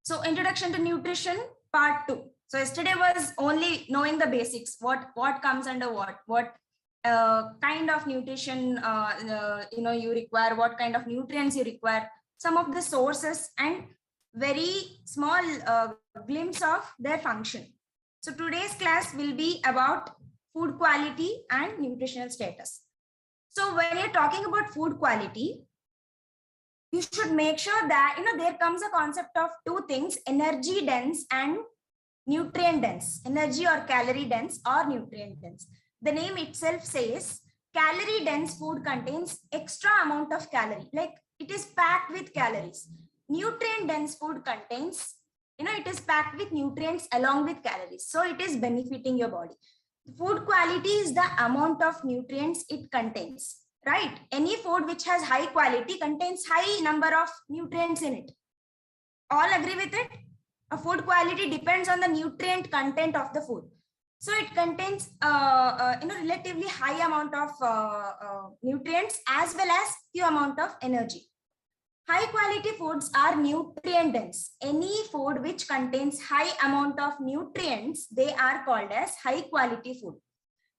So introduction to nutrition part 2. So yesterday was only knowing the basics, what comes under what kind of nutrition you require, what kind of nutrients you require, some of the sources, and very small glimpse of their function. So today's class will be about food quality and nutritional status. So when you're talking about food quality, you should make sure that there comes a concept of two things: energy dense and nutrient dense. Energy or calorie dense or nutrient dense. The name itself says calorie dense food contains extra amount of calorie, like it is packed with calories. Nutrient dense food contains, it is packed with nutrients along with calories, so it is benefiting your body. Food quality is the amount of nutrients it contains, right? Any food which has high quality contains high number of nutrients in it. All agree with it? A food quality depends on the nutrient content of the food. So it contains relatively high amount of nutrients as well as few amount of energy. High quality foods are nutrient dense. Any food which contains high amount of nutrients, they are called as high quality food,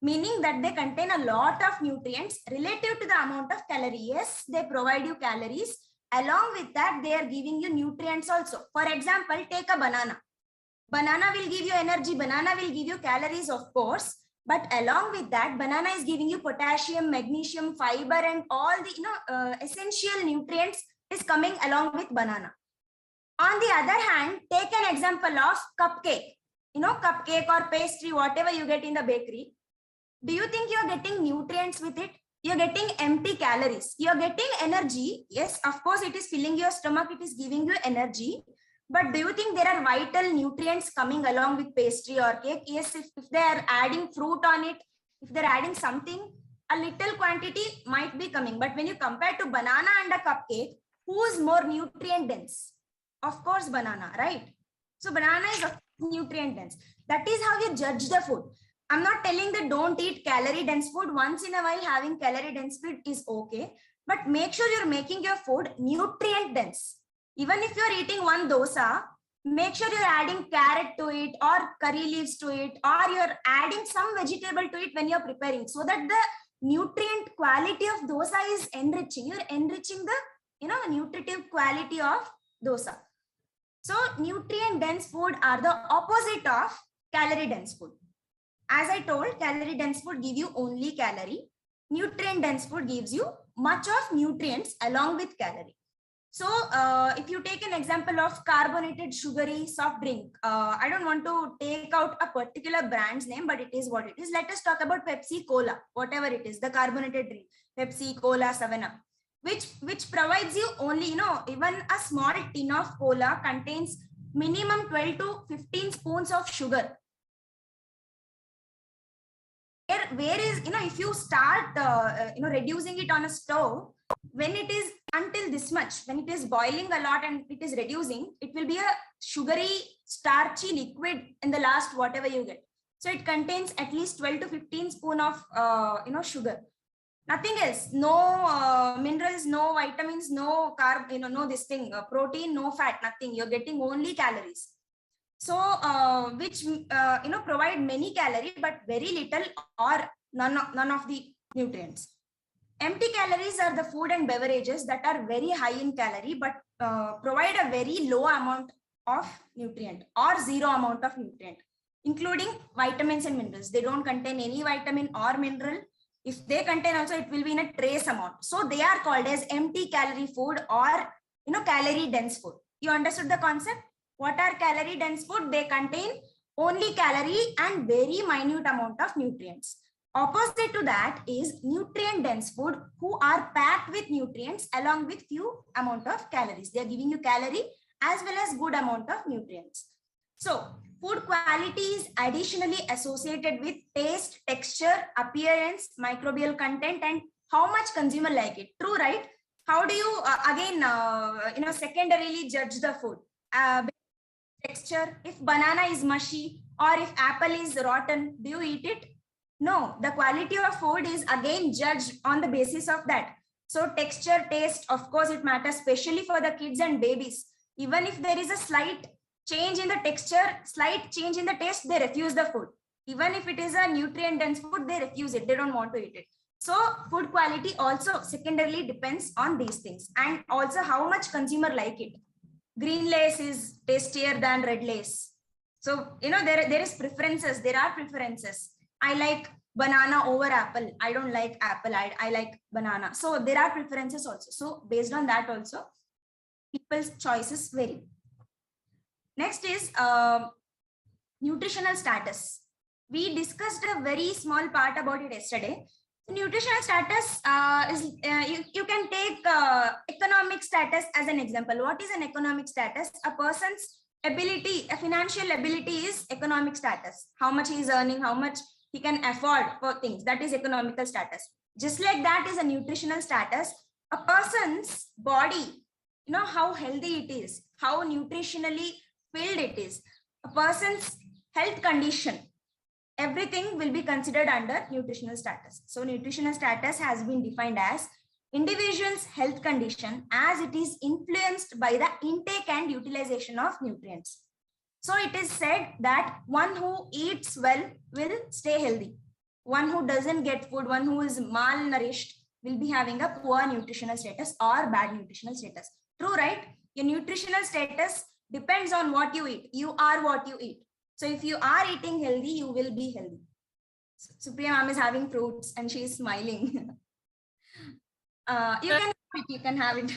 meaning that they contain a lot of nutrients relative to the amount of calories. Yes, they provide you calories. Along with that, they are giving you nutrients also. For example, take a banana. Banana will give you energy. Banana will give you calories, of course. But along with that, banana is giving you potassium, magnesium, fiber, and all the essential nutrients is coming along with banana. On the other hand, take an example of cupcake. Cupcake or pastry, whatever you get in the bakery. Do you think you're getting nutrients with it? You're getting empty calories. You're getting energy. Yes, of course, it is filling your stomach. It is giving you energy. But do you think there are vital nutrients coming along with pastry or cake? Yes, if they are adding fruit on it, if they're adding something, a little quantity might be coming. But when you compare to banana and a cupcake, who is more nutrient dense? Of course, banana, right? So banana is nutrient dense. That is how you judge the food. I'm not telling that don't eat calorie dense food. Once in a while having calorie dense food is okay, but make sure you're making your food nutrient dense. Even if you're eating one dosa, make sure you're adding carrot to it or curry leaves to it, or you're adding some vegetable to it when you're preparing, so that the nutrient quality of dosa is enriching. You're enriching the nutritive quality of dosa. So nutrient dense food are the opposite of calorie dense food. As I told, calorie dense food give you only calorie. Nutrient dense food gives you much of nutrients along with calorie. So if you take an example of carbonated sugary soft drink, I don't want to take out a particular brand's name, but it is what it is. Let us talk about Pepsi Cola, whatever it is, the carbonated drink, Pepsi, Cola, 7-Up, which provides you only, even a small tin of cola contains minimum 12 to 15 spoons of sugar. Where is, if you start, reducing it on a stove, when it is until this much, when it is boiling a lot and it is reducing, it will be a sugary, starchy liquid in the last, whatever you get. So it contains at least 12 to 15 spoon of, sugar. Nothing else. No minerals, no vitamins, no carb, no this thing, protein, no fat, nothing. You're getting only calories. So which provide many calories but very little or none of the nutrients. Empty calories are the food and beverages that are very high in calorie but provide a very low amount of nutrient or zero amount of nutrient, including vitamins and minerals. They don't contain any vitamin or mineral. If they contain also, it will be in a trace amount. So they are called as empty calorie food or calorie dense food. You understood the concept? What are calorie dense food? They contain only calorie and very minute amount of nutrients. Opposite to that is nutrient dense food, who are packed with nutrients along with few amount of calories. They are giving you calorie as well as good amount of nutrients. So food quality is additionally associated with taste, texture, appearance, microbial content, and how much consumer like it. True, right? How do you secondarily judge the food? Texture. If banana is mushy or if apple is rotten, do you eat it? No. The quality of food is again judged on the basis of that. So texture, taste, of course it matters, especially for the kids and babies. Even if there is a slight change in the texture, slight change in the taste, they refuse the food. Even if it is a nutrient dense food, they refuse it. They don't want to eat it. So food quality also secondarily depends on these things, and also how much consumer like it. Green lace is tastier than red lace. So, there is preferences. There are preferences. I like banana over apple. I don't like apple. I like banana. So there are preferences also. So based on that also, people's choices vary. Next is nutritional status. We discussed a very small part about it yesterday. Nutritional status is you can take economic status as an example. What is an economic status? A person's ability, a financial ability is economic status. How much he is earning, how much he can afford for things. That is economical status. Just like that is a nutritional status. A person's body, how healthy it is, how nutritionally filled it is, a person's health condition, everything will be considered under nutritional status. So nutritional status has been defined as individual's health condition as it is influenced by the intake and utilization of nutrients. So it is said that one who eats well will stay healthy. One who doesn't get food, one who is malnourished will be having a poor nutritional status or bad nutritional status. True, right? Your nutritional status depends on what you eat. You are what you eat. So if you are eating healthy, you will be healthy. Supriya ma'am is having fruits and she is smiling. You can have it.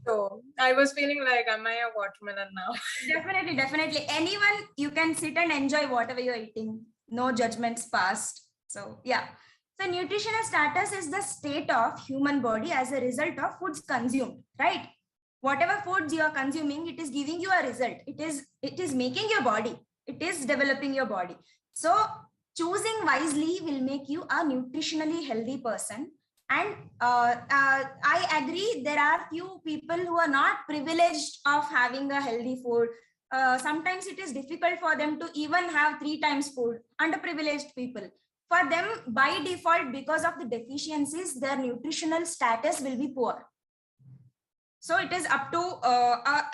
So I was feeling like, am I a watermelon now? Definitely. Anyone, you can sit and enjoy whatever you're eating. No judgments passed. So yeah. So nutritional status is the state of human body as a result of foods consumed, right? Whatever foods you are consuming, it is giving you a result. It is making your body. It is developing your body. So choosing wisely will make you a nutritionally healthy person. And I agree, there are few people who are not privileged of having a healthy food. Sometimes it is difficult for them to even have 3 times food. Underprivileged people. For them, by default, because of the deficiencies, their nutritional status will be poor. So it is up to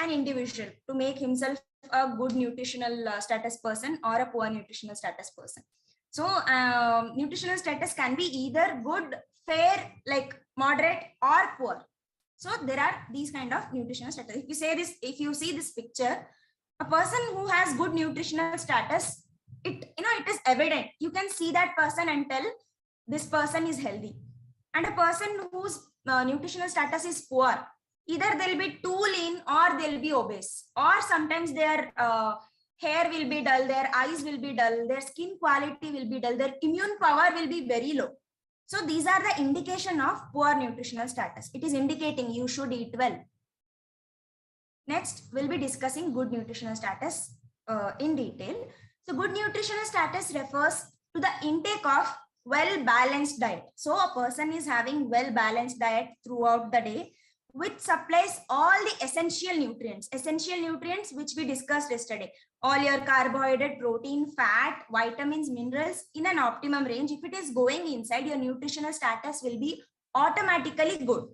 an individual to make himself a good nutritional status person or a poor nutritional status person. So nutritional status can be either good, fair, like moderate, or poor. So there are these kind of nutritional status. If you see this picture, a person who has good nutritional status, it is evident. You can see that person and tell this person is healthy. And a person whose nutritional status is poor, either they'll be too lean or they'll be obese, or sometimes their hair will be dull, their eyes will be dull, their skin quality will be dull, their immune power will be very low. So these are the indication of poor nutritional status. It is indicating you should eat well. Next, we'll be discussing good nutritional status in detail. So good nutritional status refers to the intake of well-balanced diet. So a person is having well-balanced diet throughout the day, which supplies all the essential nutrients which we discussed yesterday. All your carbohydrate, protein, fat, vitamins, minerals in an optimum range. If it is going inside, your nutritional status will be automatically good.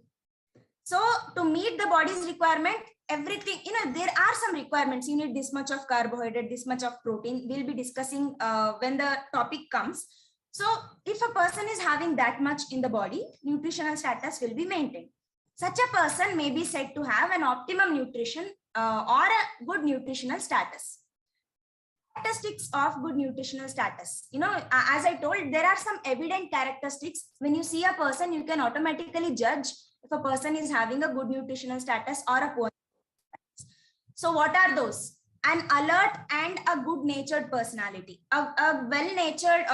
So to meet the body's requirement, everything, there are some requirements. You need this much of carbohydrate, this much of protein. We'll be discussing when the topic comes. So if a person is having that much in the body, nutritional status will be maintained. Such a person may be said to have an optimum nutrition or a good nutritional status. Characteristics of good nutritional status. As I told, there are some evident characteristics. When you see a person, you can automatically judge if a person is having a good nutritional status or a poor. So what are those? An alert and a good-natured personality. A well-natured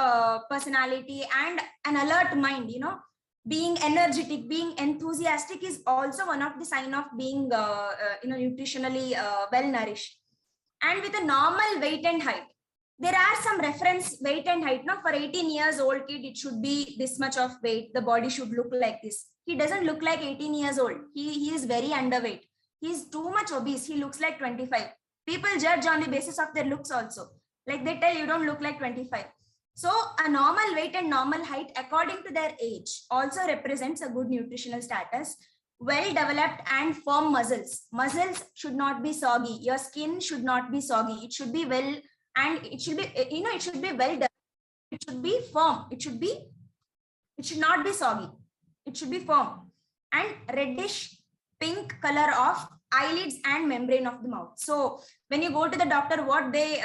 personality and an alert mind, being energetic, being enthusiastic is also one of the sign of being nutritionally well nourished. And with a normal weight and height, there are some reference weight and height. For 18 years old kid, it should be this much of weight. The body should look like this. He doesn't look like 18 years old. He is very underweight. He's too much obese. He looks like 25. People judge on the basis of their looks also. Like they tell you don't look like 25. So a normal weight and normal height according to their age also represents a good nutritional status. well developed and firm muscles. Muscles should not be soggy. Your skin should not be soggy. It should be well, and it should be, it should be well developed. It should be firm. It should not be soggy. It should be firm. And reddish pink color of eyelids and membrane of the mouth. So when you go to the doctor, what they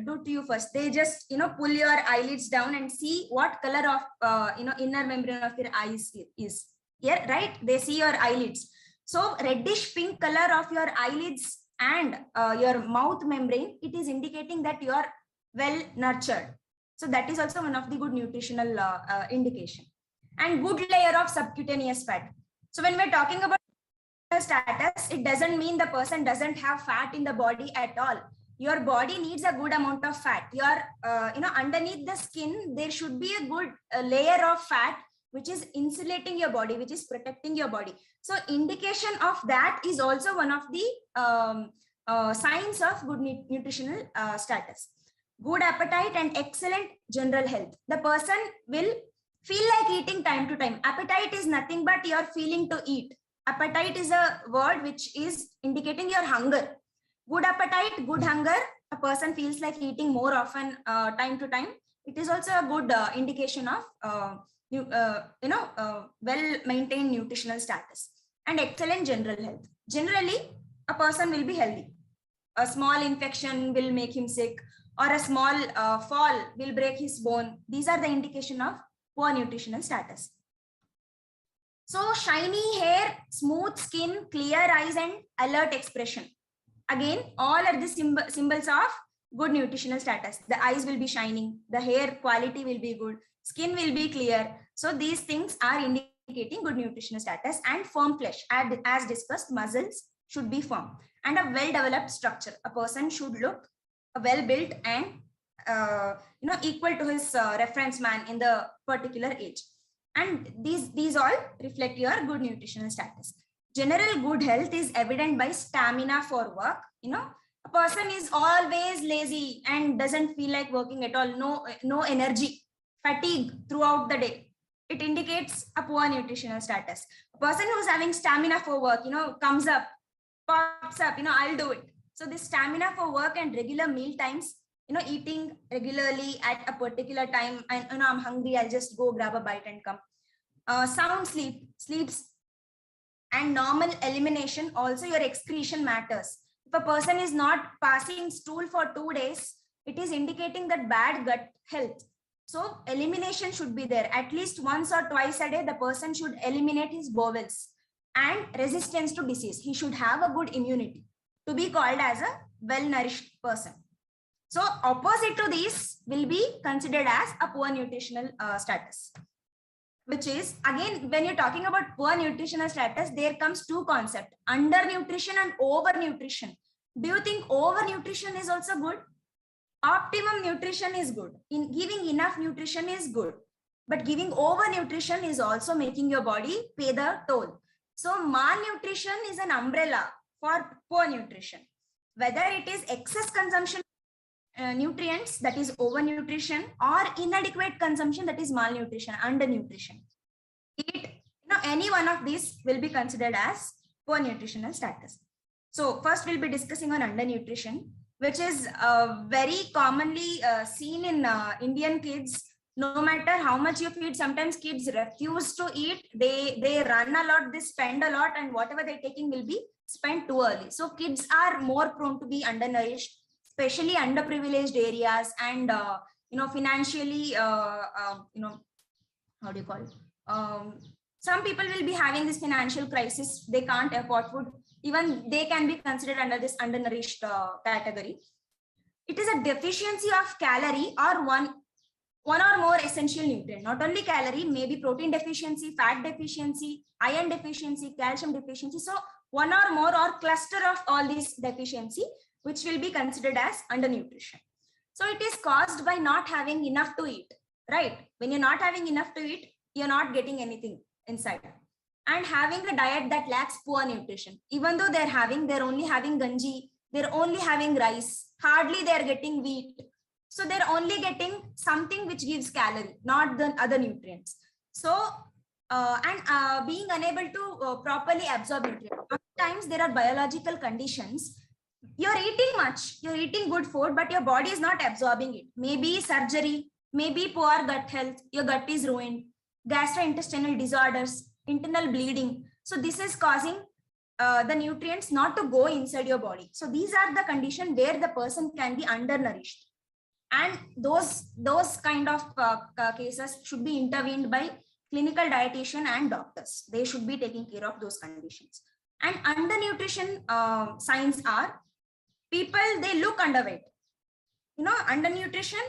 do to you first, they just, pull your eyelids down and see what color of, inner membrane of your eyes is. Here, right? They see your eyelids. So reddish pink color of your eyelids and your mouth membrane, it is indicating that you are well nurtured. So that is also one of the good nutritional indication. And good layer of subcutaneous fat. So when we're talking about status, it doesn't mean the person doesn't have fat in the body at all. Your body needs a good amount of fat. Your, underneath the skin, there should be a good layer of fat, which is insulating your body, which is protecting your body. So indication of that is also one of the signs of good nutritional status. Good appetite and excellent general health. The person will feel like eating time to time. Appetite is nothing but your feeling to eat. Appetite is a word which is indicating your hunger. Good appetite, good hunger, a person feels like eating more often time to time. It is also a good indication of well-maintained nutritional status. And excellent general health. Generally, a person will be healthy. A small infection will make him sick, or a small fall will break his bone. These are the indication of poor nutritional status. So shiny hair, smooth skin, clear eyes, and alert expression. Again, all are the symbols of good nutritional status. The eyes will be shining, the hair quality will be good, skin will be clear. So these things are indicating good nutritional status. And firm flesh, as discussed, muscles should be firm, and a well-developed structure. A person should look well-built and equal to his reference man in the particular age. And these all reflect your good nutritional status. General good health is evident by stamina for work. A person is always lazy and doesn't feel like working at all. No energy, fatigue throughout the day. It indicates a poor nutritional status. A person who's having stamina for work, comes up, pops up, I'll do it. So this stamina for work and regular meal times, eating regularly at a particular time, and I'm hungry, I'll just go grab a bite and come. Sound sleeps, and normal elimination. Also, your excretion matters. If a person is not passing stool for 2 days, it is indicating that bad gut health. So elimination should be there. At least once or twice a day, the person should eliminate his bowels. And resistance to disease. He should have a good immunity to be called as a well-nourished person. So opposite to these will be considered as a poor nutritional status, which is, again, when you're talking about poor nutritional status, there comes two concepts: undernutrition and overnutrition. Do you think overnutrition is also good? Optimum nutrition is good. In giving enough nutrition is good, but giving overnutrition is also making your body pay the toll. So malnutrition is an umbrella for poor nutrition. Whether it is excess consumption nutrients, that is overnutrition, or inadequate consumption, that is malnutrition, undernutrition. Any one of these will be considered as poor nutritional status. So first we'll be discussing on undernutrition, which is very commonly seen in Indian kids. No matter how much you feed, sometimes kids refuse to eat. They run a lot, they spend a lot, and whatever they're taking will be spent too early. So kids are more prone to be undernourished, especially underprivileged areas, and financially, how do you call it? Some people will be having this financial crisis. They can't afford food. Even they can be considered under this undernourished category. It is a deficiency of calorie or one or more essential nutrient. Not only calorie, maybe protein deficiency, fat deficiency, iron deficiency, calcium deficiency. So one or more or cluster of all these deficiency, which will be considered as undernutrition. So it is caused by not having enough to eat, right? When you're not having enough to eat, you're not getting anything inside. And having a diet that lacks poor nutrition. Even though they're only having ganji, they're only having rice, hardly they're getting wheat. So they're only getting something which gives calorie, not the other nutrients. So and being unable to properly absorb nutrients. Sometimes there are biological conditions. You're eating much, you're eating good food, but your body is not absorbing it. Maybe surgery, maybe poor gut health, your gut is ruined, gastrointestinal disorders, internal bleeding. So this is causing the nutrients not to go inside your body. So these are the conditions where the person can be undernourished. And those kind of cases should be intervened by clinical dietitian and doctors. They should be taking care of those conditions. And undernutrition signs are people, they look underweight. Undernutrition,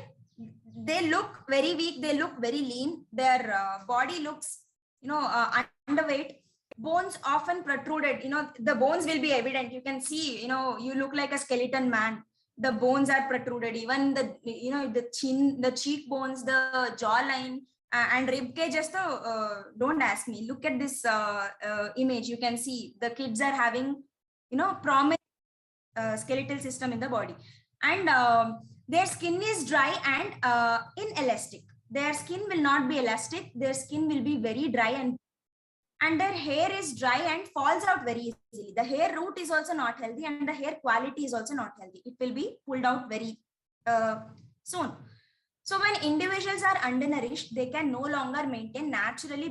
they look very weak, they look very lean, their body looks, underweight. Bones often protruded, the bones will be evident. You can see, you look like a skeleton man. The bones are protruded, even the chin, the cheekbones, the jawline, and rib cage. Just don't ask me. Look at this image. You can see the kids are having, prominent skeletal system in the body, and their skin is dry and inelastic. Their skin will not be elastic. Their skin will be very dry, and their hair is dry and falls out very easily. The hair root is also not healthy, and the hair quality is also not healthy. It will be pulled out very soon. So when individuals are undernourished, they can no longer maintain natural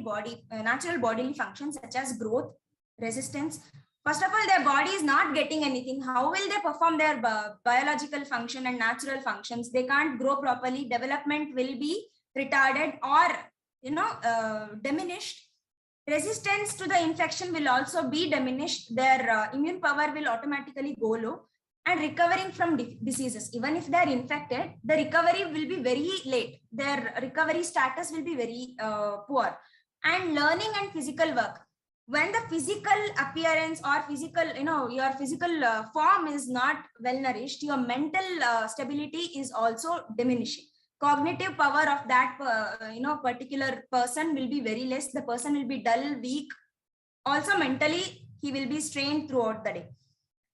bodily functions such as growth, resistance. First of all, their body is not getting anything. How will they perform their biological function and natural functions? They can't grow properly. Development will be retarded or diminished. Resistance to the infection will also be diminished. Their immune power will automatically go low, and recovering from diseases, even if they are infected, the recovery will be very late. Their recovery status will be very poor. And learning and physical work, when the physical appearance or physical, your physical form is not well nourished, your mental stability is also diminishing. Cognitive power of that particular person will be very less. The person will be dull, weak. Also mentally, he will be strained throughout the day.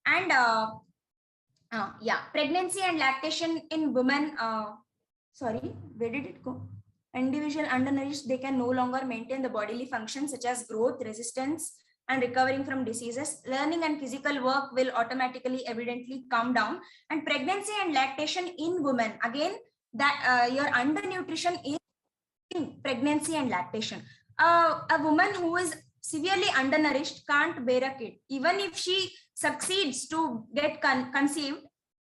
And pregnancy and lactation in women. Sorry, where did it go? Individual undernourished, they can no longer maintain the bodily functions such as growth, resistance, and recovering from diseases. Learning and physical work will automatically, evidently come down. And pregnancy and lactation in women, again, that your undernutrition is in pregnancy and lactation. A woman who is severely undernourished can't bear a kid. Even if she succeeds to get conceived,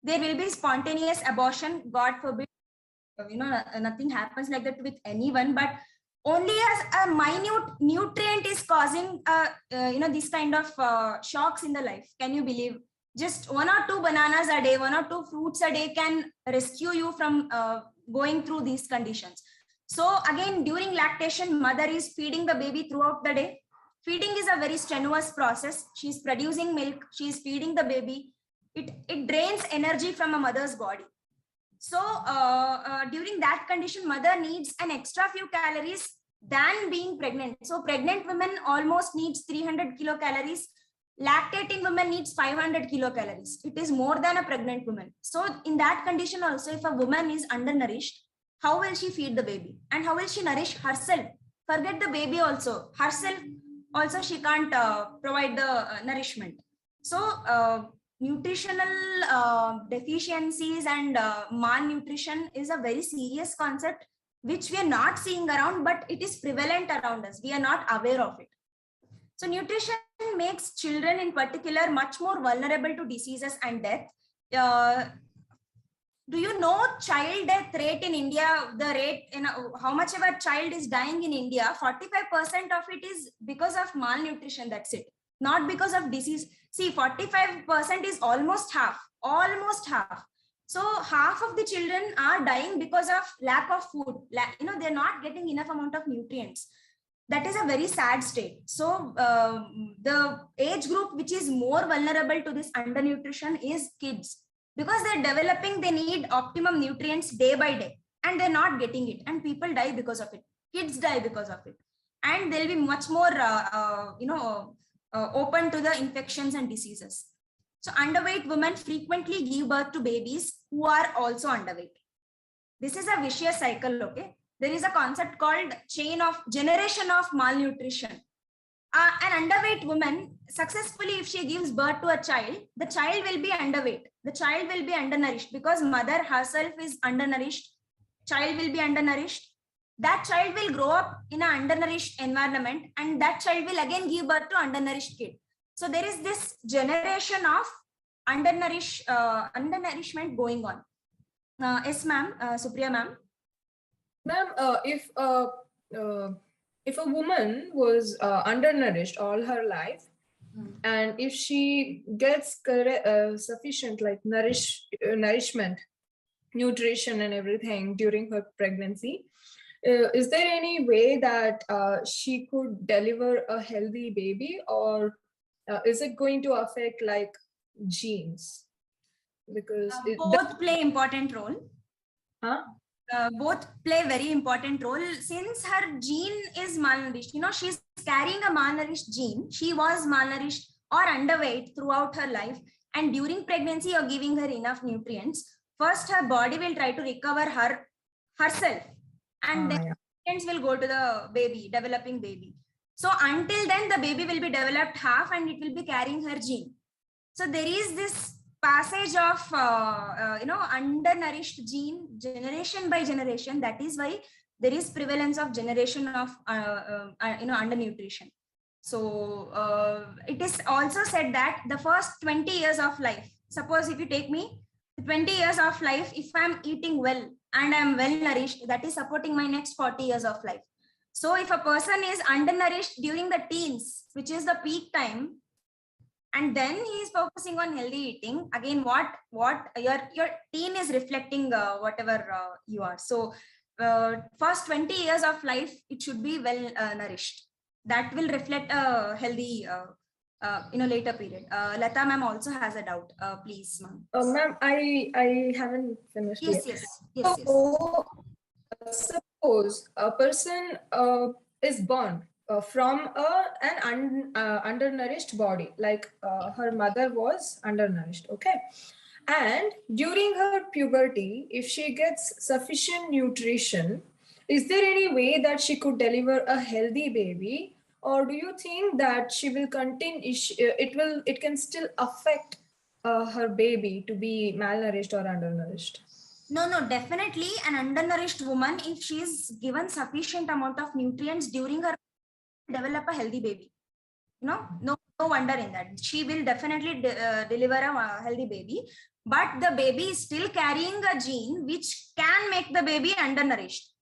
there will be spontaneous abortion. God forbid, nothing happens like that with anyone, but only as a minute nutrient is causing this kind of shocks in the life. Can you believe? Just 1 or 2 bananas a day, 1 or 2 fruits a day can rescue you from going through these conditions. So again, during lactation, mother is feeding the baby throughout the day. Feeding is a very strenuous process. She's producing milk, she's feeding the baby. It drains energy from a mother's body. So during that condition, mother needs an extra few calories than being pregnant. So pregnant women almost needs 300 kilocalories. Lactating woman needs 500 kilocalories. It is more than a pregnant woman. So in that condition also, if a woman is undernourished, how will she feed the baby? And how will she nourish herself? Forget the baby also. Herself also she can't provide the nourishment. So nutritional deficiencies and malnutrition is a very serious concept which we are not seeing around, but it is prevalent around us. We are not aware of it. So nutrition makes children in particular much more vulnerable to diseases and death. Do you know child death rate in India? The rate, how much of a child is dying in India? 45% of it is because of malnutrition. That's it. Not because of disease. See, 45% is almost half. So half of the children are dying because of lack of food. They're not getting enough amount of nutrients. That is a very sad state. So the age group which is more vulnerable to this undernutrition is kids, because they're developing, they need optimum nutrients day by day, and they're not getting it, and people die because of it. Kids die because of it, and they'll be much more open to the infections and diseases. So underweight women frequently give birth to babies who are also underweight. This is a vicious cycle, okay? there is a concept called generation of malnutrition. An underweight woman successfully, if she gives birth to a child, the child will be underweight, the child will be undernourished, because mother herself is undernourished, child will be undernourished. That child will grow up in an undernourished environment, and that child will again give birth to undernourished kid. So there is this generation of undernourishment going on. Yes, ma'am. Supriya, ma'am. Ma'am, if a woman was undernourished all her life, and if she gets sufficient like nourishment, nutrition and everything during her pregnancy, is there any way that she could deliver a healthy baby, or is it going to affect like genes? Because both play important role. Huh? Both play very important role, since her gene is malnourished. She's carrying a malnourished gene. She was malnourished or underweight throughout her life, and during pregnancy you're giving her enough nutrients. First, her body will try to recover herself, and then nutrients will go to the baby, developing baby. So until then, the baby will be developed half, and it will be carrying her gene. So there is this passage of undernourished gene generation by generation. That is why there is prevalence of generation of undernutrition. So it is also said that the first 20 years of life, suppose if you take me, 20 years of life, if I'm eating well and I'm well nourished, that is supporting my next 40 years of life. So if a person is undernourished during the teens, which is the peak time, and then he is focusing on healthy eating, again, what your teen is reflecting whatever you are. So first 20 years of life, it should be well nourished. That will reflect a healthy later period. Lata ma'am also has a doubt. Please, ma'am. Ma'am, I haven't finished yes, yet. Yes. So, suppose a person is born from an undernourished body, like her mother was undernourished, okay? And during her puberty, if she gets sufficient nutrition, is there any way that she could deliver a healthy baby? Or do you think that she will continue, it can still affect her baby to be malnourished or undernourished? No, definitely an undernourished woman, if she is given sufficient amount of nutrients during her, develop a healthy baby. No wonder in that. She will definitely deliver a healthy baby, but the baby is still carrying a gene which can make the baby undernourished.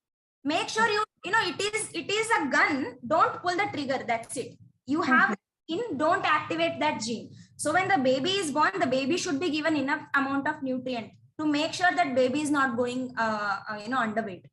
Make sure it is a gun. Don't pull the trigger. That's it. You have gene, don't activate that gene. So when the baby is born, the baby should be given enough amount of nutrient to make sure that baby is not going underweight.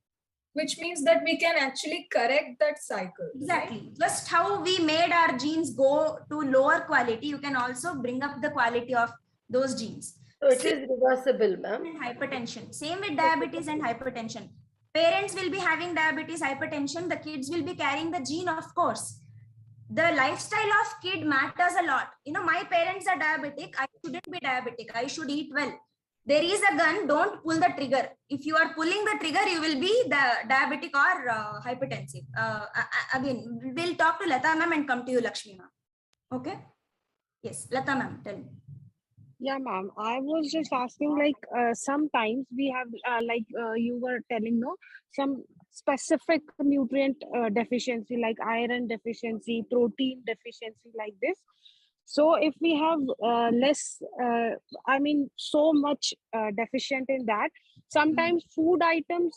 Which means that we can actually correct that cycle. Exactly. Right? Just how we made our genes go to lower quality, you can also bring up the quality of those genes. So it is reversible, ma'am. And hypertension. Same with diabetes and hypertension. Parents will be having diabetes, hypertension. The kids will be carrying the gene, of course. The lifestyle of kid matters a lot. My parents are diabetic. I shouldn't be diabetic. I should eat well. There is a gun, don't pull the trigger. If you are pulling the trigger, you will be the diabetic or hypertensive. Again, we'll talk to Lata ma'am and come to you, Lakshmi ma'am. Okay? Yes, Lata ma'am, tell me. Yeah, ma'am. I was just asking, like, sometimes we have, you were telling, no, some specific nutrient deficiency, like iron deficiency, protein deficiency, like this. So if we have less, so much deficient in that, sometimes food items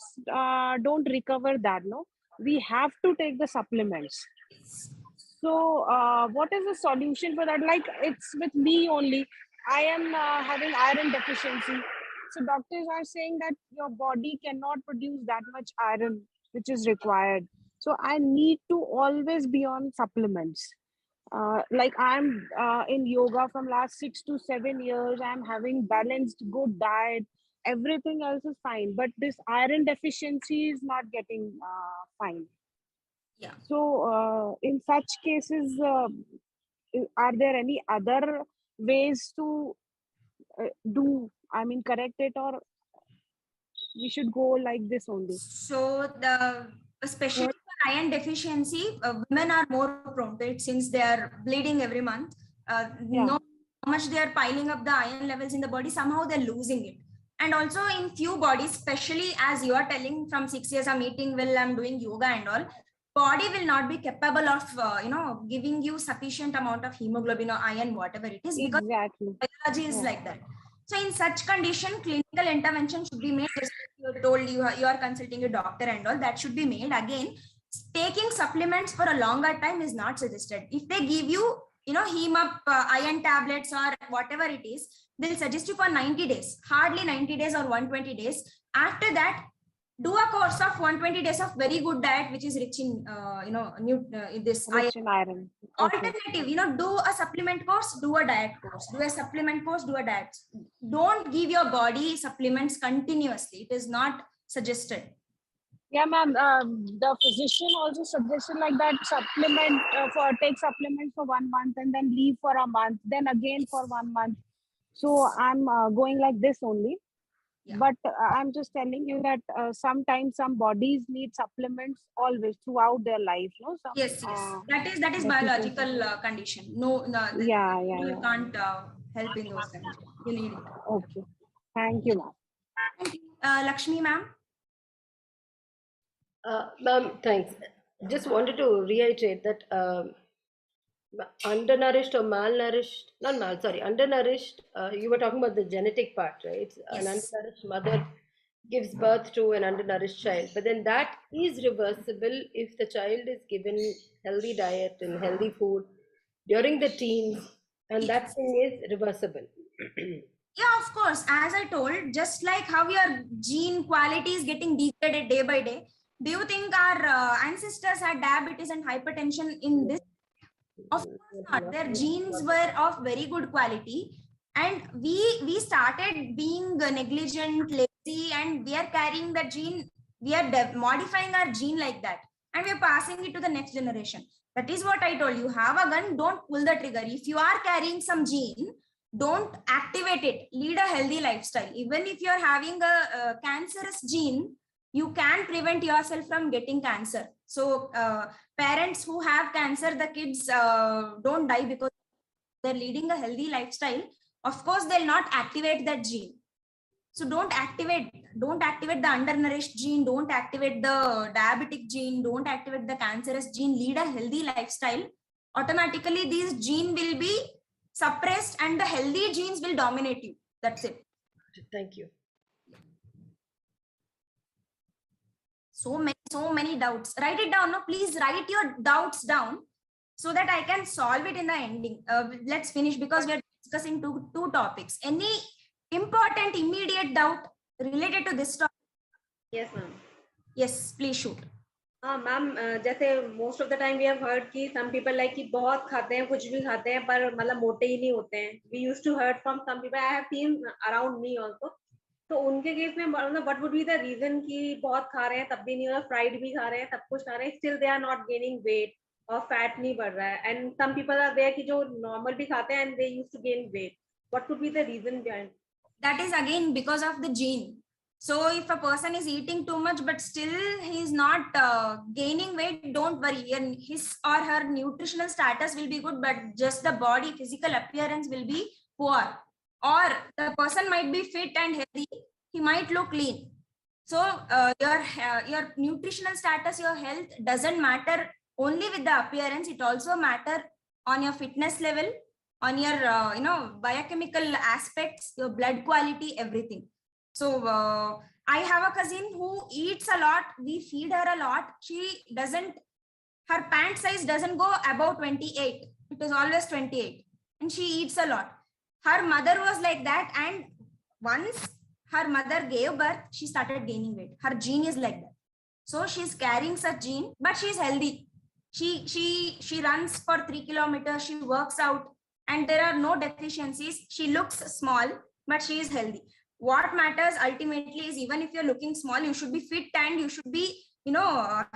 don't recover that, no? We have to take the supplements. So what is the solution for that? Like, it's with me only. I am having iron deficiency. So doctors are saying that your body cannot produce that much iron, which is required. So I need to always be on supplements. Like I'm in yoga from last 6 to 7 years. I'm having balanced, good diet. Everything else is fine, but this iron deficiency is not getting fine. Yeah. So in such cases, are there any other ways to correct it, or we should go like this only? So especially for iron deficiency, women are more prone to it since they are bleeding every month. No how much they are piling up the iron levels in the body, somehow they're losing it. And also in few bodies, especially as you are telling from 6 years I'm eating well, I'm doing yoga and all, body will not be capable of giving you sufficient amount of hemoglobin or iron, whatever it is, because Exactly. biology is like that. So in such condition, clinical intervention should be made. Just like you told, you are consulting a doctor and all, that should be made. Again, taking supplements for a longer time is not suggested. If they give you, heme up iron tablets or whatever it is, they'll suggest you for 90 days, hardly 90 days or 120 days. After that, do a course of 120 days of very good diet, which is rich in, this iron. Rich in iron. Okay. Alternative, do a supplement course, do a diet course, do a supplement course, do a diet. Don't give your body supplements continuously. It is not suggested. Yeah, ma'am. The physician also suggested like that take supplement for 1 month and then leave for a month, then again for 1 month. So I'm going like this only. Yeah. But I'm just telling you that sometimes some bodies need supplements always throughout their life. No, Yes. That is biological condition. No, you can't help in those conditions. You need it. Okay. Thank you, ma'am. Thank you. Lakshmi, ma'am. Ma'am, thanks. Just wanted to reiterate that undernourished or malnourished, undernourished, you were talking about the genetic part, right? An Yes. undernourished mother gives birth to an undernourished child, but then that is reversible if the child is given healthy diet and healthy food during the teens, and that thing is reversible. Yeah, of course. As I told, just like how your gene quality is getting degraded day by day, do you think our ancestors had diabetes and hypertension in this? Of course not. Their genes were of very good quality, and we started being negligent, lazy, and we are carrying that gene. We are modifying our gene like that, and we are passing it to the next generation. That is what I told you. Have a gun, don't pull the trigger. If you are carrying some gene, don't activate it. Lead a healthy lifestyle. Even if you are having a cancerous gene, you can prevent yourself from getting cancer. So parents who have cancer, the kids don't die because they're leading a healthy lifestyle. Of course, they'll not activate that gene. So don't activate the undernourished gene, don't activate the diabetic gene, don't activate the cancerous gene. Lead a healthy lifestyle. Automatically, these gene will be suppressed and the healthy genes will dominate you. That's it. Thank you. So many doubts. Write it down. No, please write your doubts down so that I can solve it in the ending. Let's finish because we are discussing two topics. Any important immediate doubt related to this topic? Yes, ma'am. Yes, please shoot. Ma'am जैसे most of the time we have heard कि some people like कि बहुत खाते हैं, कुछ भी खाते हैं, पर मतलब मोटे ही नहीं होते हैं. We used to heard from some people, I have seen around me also. तो उनके केस में मतलब what would be the reason कि बहुत खा रहे हैं तब भी नहीं, मतलब फ्राइड भी खा रहे हैं, सब कुछ खा रहे हैं, still they are not gaining weight और फैट नहीं बढ़ रहा है. And some people are there कि जो नॉर्मल भी खाते हैं and they used to gain weight. What would be the reason behind? That is again because of the gene. So if a person is eating too much but still he is not gaining weight, don't worry. And his or her nutritional status will be good, but just the body physical appearance will be poor. Or the person might be fit and healthy, he might look lean. So your nutritional status, your health doesn't matter only with the appearance. It also matter on your fitness level, on your biochemical aspects, your blood quality, everything. So I have a cousin who eats a lot. We feed her a lot. Her pant size doesn't go above 28. It is always 28. And she eats a lot. Her mother was like that. And once her mother gave birth, she started gaining weight. Her gene is like that. So she's carrying such gene, but she's healthy. She runs for 3 kilometers. She works out. And there are no deficiencies. She looks small, but she is healthy. What matters ultimately is, even if you're looking small, you should be fit and you should be,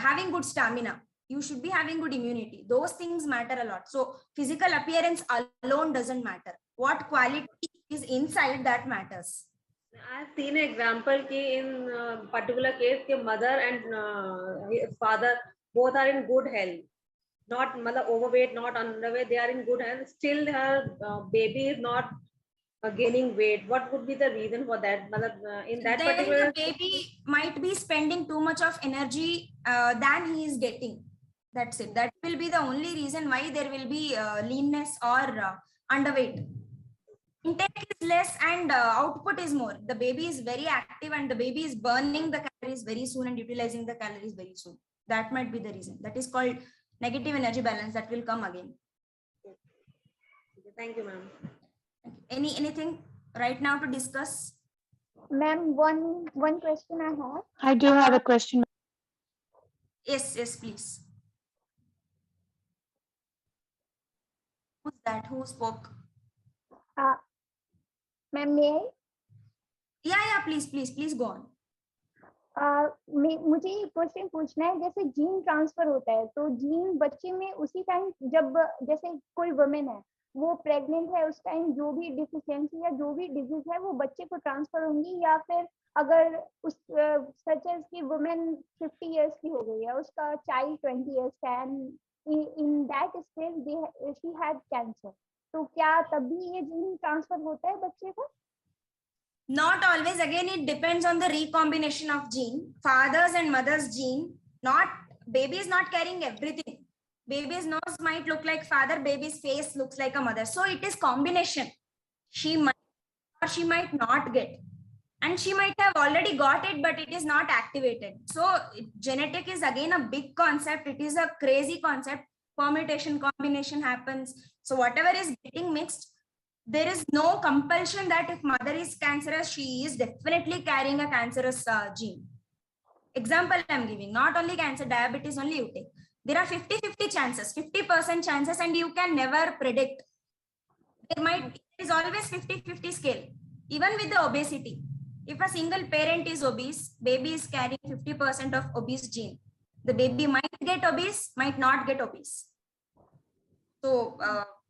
having good stamina. You should be having good immunity. Those things matter a lot. So physical appearance alone doesn't matter. What quality is inside, that matters. I've seen an example ki in particular case ke mother and his father both are in good health, not mother overweight, not underweight, they are in good health. Still her baby is not gaining weight. What would be the reason for that? In that Then the particular, baby might be spending too much of energy than he is getting. That's it. That will be the only reason why there will be leanness or underweight. Intake is less and output is more. The baby is very active and the baby is burning the calories very soon and utilizing the calories very soon. That might be the reason. That is called negative energy balance. That will come again. thank you, ma'am. Anything right now to discuss? Ma'am, one question I have. I do have a question. Yes, please. Who's that? Who spoke? Ma'am, may I? Yeah, please go on. मुझे ये question पूछना है, जैसे gene transfer होता है तो gene बच्चे में उसी टाइम जब जैसे कोई वुमेन है वो प्रेग्नेंट है उस टाइम जो भी डिफिशियंसी या जो भी डिजीज है वो बच्चे को ट्रांसफर होंगी, या फिर अगर उस सच एज की वुमेन 50 इयर्स की हो गई है उसका चाइल्ड 20 इयर्स का and in that stage she had cancer, तो क्या तब भी ये जीन ट्रांसफर होता है बच्चे को? Not always. Again, it depends on the recombination of gene. Father's and mother's gene. Not baby is not carrying everything. Baby's nose might look like father. Baby's face looks like a mother. So it is combination. She might or she might not get, and she might have already got it, but it is not activated. So genetic is again a big concept. It is a crazy concept. Permutation, combination happens. So whatever is getting mixed, there is no compulsion that if mother is cancerous, she is definitely carrying a cancerous gene. Example I'm giving, not only cancer, diabetes only you take. There are 50-50 chances, 50% chances, and you can never predict. It is always 50-50 scale. Even with the obesity, if a single parent is obese, baby is carrying 50% of obese gene. The baby might get obese, might not get obese. So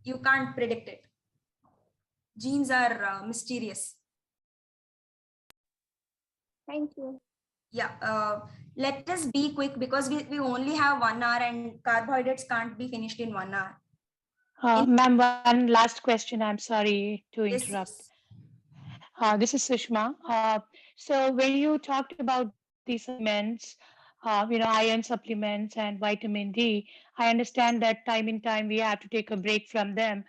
you can't predict it. Genes are mysterious. Thank you. Yeah, let us be quick because we only have 1 hour and carbohydrates can't be finished in 1 hour. Ma'am, one last question. I'm sorry to interrupt. Yes. This is Sushma. So when you talked about these supplements, iron supplements and vitamin D, I understand that time in time we have to take a break from them.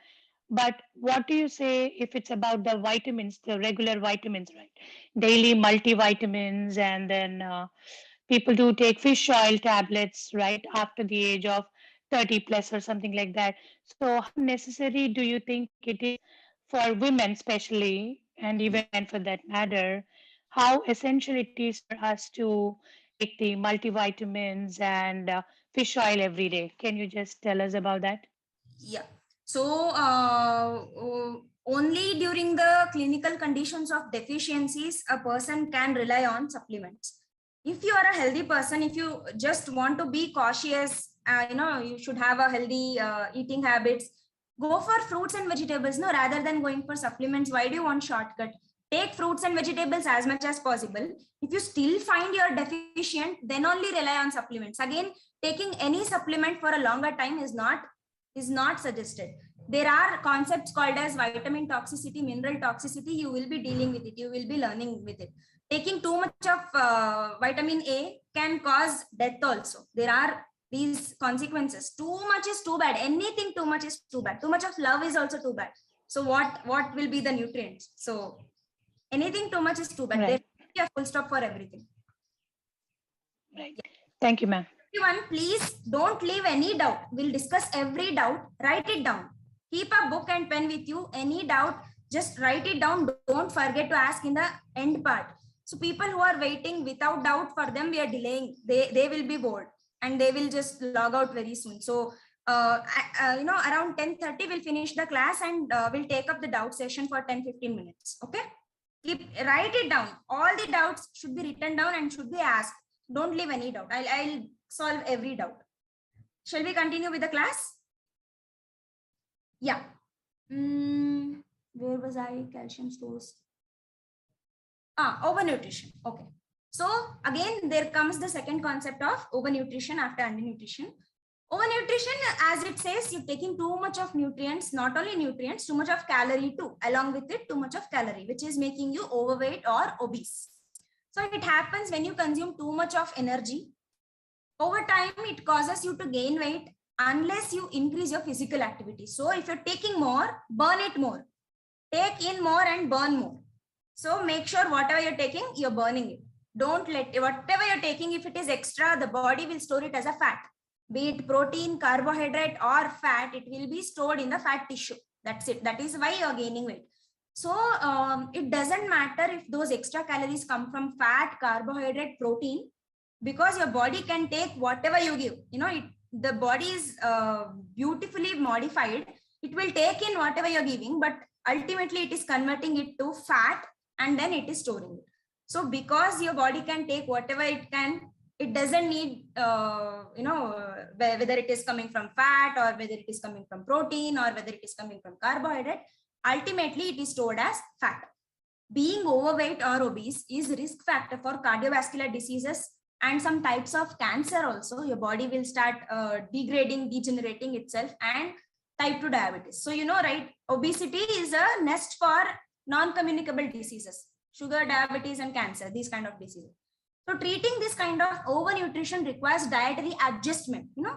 But what do you say if it's about the vitamins, the regular vitamins, right? Daily multivitamins, and then people do take fish oil tablets, right, after the age of 30 plus or something like that. So how necessary do you think it is for women, especially, and even men for that matter? How essential it is for us to take the multivitamins and fish oil every day? Can you just tell us about that? Yeah. So only during the clinical conditions of deficiencies, a person can rely on supplements. If you are a healthy person, if you just want to be cautious, you should have a healthy eating habits, go for fruits and vegetables, no, rather than going for supplements. Why do you want shortcut? Take fruits and vegetables as much as possible. If you still find you're deficient, then only rely on supplements. Again, taking any supplement for a longer time is not suggested. There are concepts called as vitamin toxicity, mineral toxicity. You will be dealing with it. You will be learning with it. Taking too much of vitamin A can cause death also. There are these consequences. Too much is too bad. Anything too much is too bad. Too much of love is also too bad. So what will be the nutrients? So anything too much is too bad. Right. There should be a full stop for everything. Right. Thank you, ma'am. Everyone, please don't leave any doubt. We'll discuss every doubt. Write it down. Keep a book and pen with you. Any doubt, just write it down. Don't forget to ask in the end part. So people who are waiting without doubt, for them we are delaying. They will be bored and they will just log out very soon. So around 10:30 we'll finish the class and we'll take up the doubt session for 10-15 minutes. Okay. Write it down. All the doubts should be written down and should be asked. Don't leave any doubt. I'll solve every doubt. Shall we continue with the class? Yeah. Where was I? Calcium stores. Overnutrition. Okay. So again, there comes the second concept of overnutrition after undernutrition. Overnutrition, as it says, you're taking too much of nutrients, not only nutrients, too much of calorie too, along with it, too much of calorie, which is making you overweight or obese. So it happens when you consume too much of energy. Over time, it causes you to gain weight unless you increase your physical activity. So if you're taking more, burn it more. Take in more and burn more. So make sure whatever you're taking, you're burning it. Don't let whatever you're taking, if it is extra, the body will store it as a fat. Be it protein, carbohydrate, or fat, it will be stored in the fat tissue. That's it. That is why you're gaining weight. So it doesn't matter if those extra calories come from fat, carbohydrate, protein, because your body can take whatever you give. You know, the body is beautifully modified. It will take in whatever you're giving, but ultimately it is converting it to fat and then it is storing it. So because your body can take whatever it can, it doesn't need, whether it is coming from fat or whether it is coming from protein or whether it is coming from carbohydrate, ultimately it is stored as fat. Being overweight or obese is a risk factor for cardiovascular diseases and some types of cancer also. Your body will start degrading, degenerating itself, and type 2 diabetes. So, you know, right, obesity is a nest for non-communicable diseases, sugar, diabetes, and cancer, these kind of diseases. So treating this kind of overnutrition requires dietary adjustment. You know,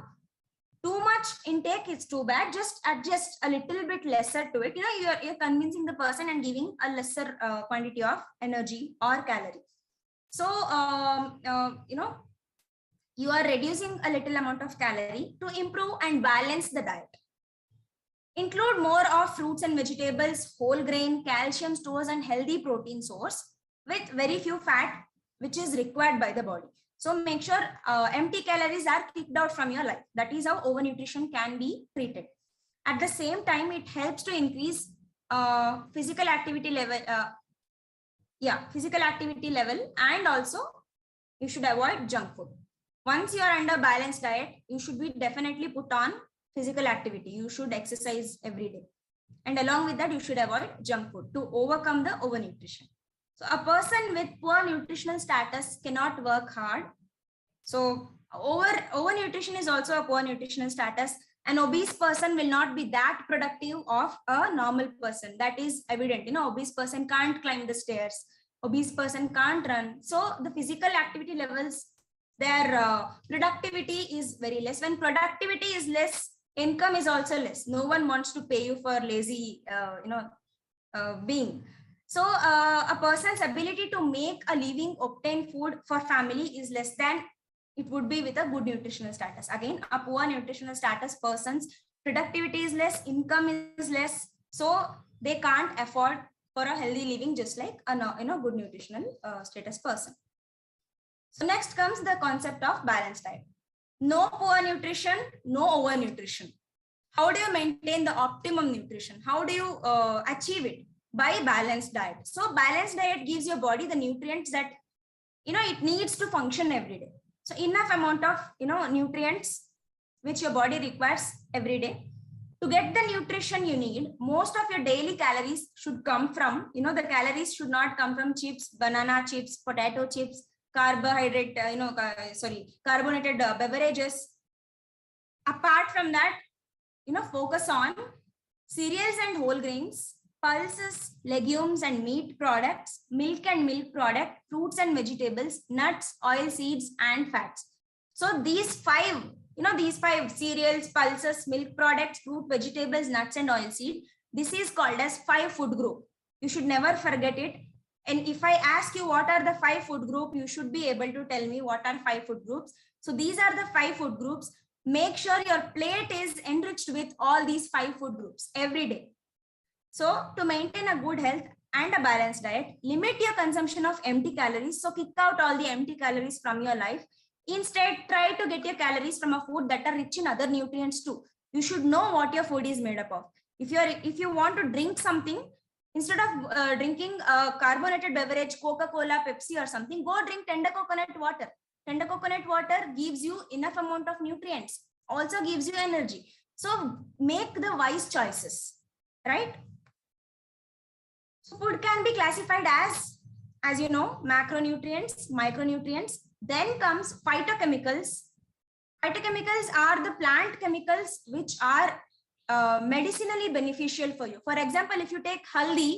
too much intake is too bad. Just adjust a little bit lesser to it. You know, you're convincing the person and giving a lesser quantity of energy or calorie. So, you are reducing a little amount of calorie to improve and balance the diet. Include more of fruits and vegetables, whole grain, calcium stores, and healthy protein source with very few fat, which is required by the body. So make sure empty calories are kicked out from your life. That is how overnutrition can be treated. At the same time, it helps to increase physical activity level. Physical activity level, and also you should avoid junk food. Once you are under balanced diet, you should be definitely put on physical activity. You should exercise every day. And along with that, you should avoid junk food to overcome the overnutrition. So a person with poor nutritional status cannot work hard. So overnutrition is also a poor nutritional status. An obese person will not be that productive of a normal person. That is evident. You know, obese person can't climb the stairs. Obese person can't run. So the physical activity levels, their productivity is very less. When productivity is less, income is also less. No one wants to pay you for lazy, being. So a person's ability to make a living, obtain food for family is less than it would be with a good nutritional status. Again, a poor nutritional status person's productivity is less, income is less, so they can't afford for a healthy living, just like a good nutritional status person. So next comes the concept of balanced diet. No poor nutrition, no overnutrition. How do you maintain the optimum nutrition? How do you achieve it? By balanced diet. So balanced diet gives your body the nutrients that it needs to function every day. So enough amount of nutrients which your body requires every day. To get the nutrition you need, most of your daily calories should come from, the calories should not come from chips, banana chips, potato chips, carbohydrate, carbonated beverages. Apart from that, focus on cereals and whole grains, pulses, legumes and meat products, milk and milk product, fruits and vegetables, nuts, oil seeds, and fats. So these five cereals, pulses, milk products, fruit, vegetables, nuts, and oil seed, this is called as 5 food group. You should never forget it. And if I ask you what are the 5 food group, you should be able to tell me what are 5 food groups. So these are the 5 food groups. Make sure your plate is enriched with all these 5 food groups every day. So to maintain a good health and a balanced diet, limit your consumption of empty calories. So kick out all the empty calories from your life. Instead, try to get your calories from a food that are rich in other nutrients too. You should know what your food is made up of. If you want to drink something, instead of drinking a carbonated beverage, Coca-Cola, Pepsi or something, go drink tender coconut water. Tender coconut water gives you enough amount of nutrients, also gives you energy. So make the wise choices, right? So food can be classified as as you know, macronutrients, micronutrients, then comes phytochemicals. Phytochemicals are the plant chemicals which are medicinally beneficial for you. For example, if you take haldi,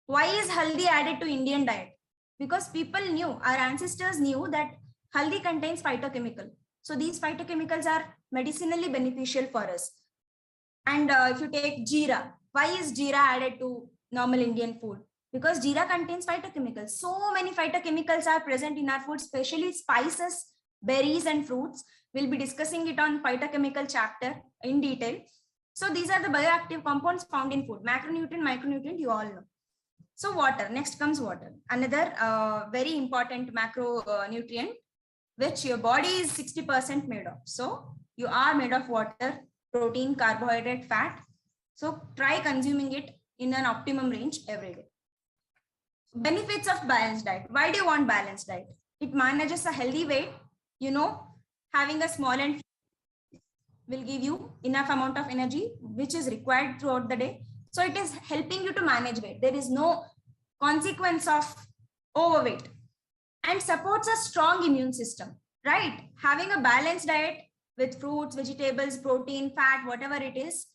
why is haldi added to Indian diet? Because people knew, our ancestors knew that haldi contains phytochemical. So these phytochemicals are medicinally beneficial for us. And if you take jeera, why is jeera added to normal Indian food? Because jeera contains phytochemicals. So many phytochemicals are present in our food, especially spices, berries, and fruits. We'll be discussing it on phytochemical chapter in detail. So these are the bioactive compounds found in food. Macronutrient, micronutrient, you all know. So water, next comes water. Another very important macronutrient, which your body is 60% made of. So you are made of water, protein, carbohydrate, fat. So try consuming it in an optimum range every day. Benefits of balanced diet. Why do you want balanced diet? It manages a healthy weight. You know, having a small and will give you enough amount of energy, which is required throughout the day. So it is helping you to manage weight. There is no consequence of overweight, and supports a strong immune system, right? Having a balanced diet with fruits, vegetables, protein, fat, whatever it is,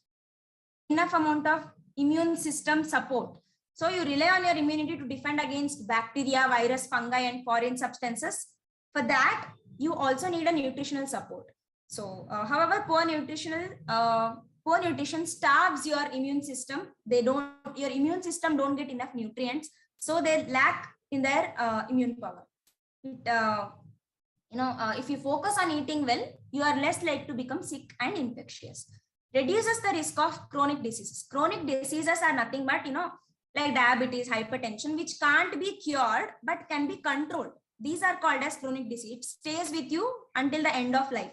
enough amount of immune system support. So you rely on your immunity to defend against bacteria, virus, fungi, and foreign substances. For that, you also need a nutritional support. So, however, poor nutrition starves your immune system. Your immune system don't get enough nutrients, so they lack in their immune power. If you focus on eating well, you are less likely to become sick and infectious. Reduces the risk of chronic diseases. Chronic diseases are nothing but, like diabetes, hypertension, which can't be cured but can be controlled. These are called as chronic disease. It stays with you until the end of life.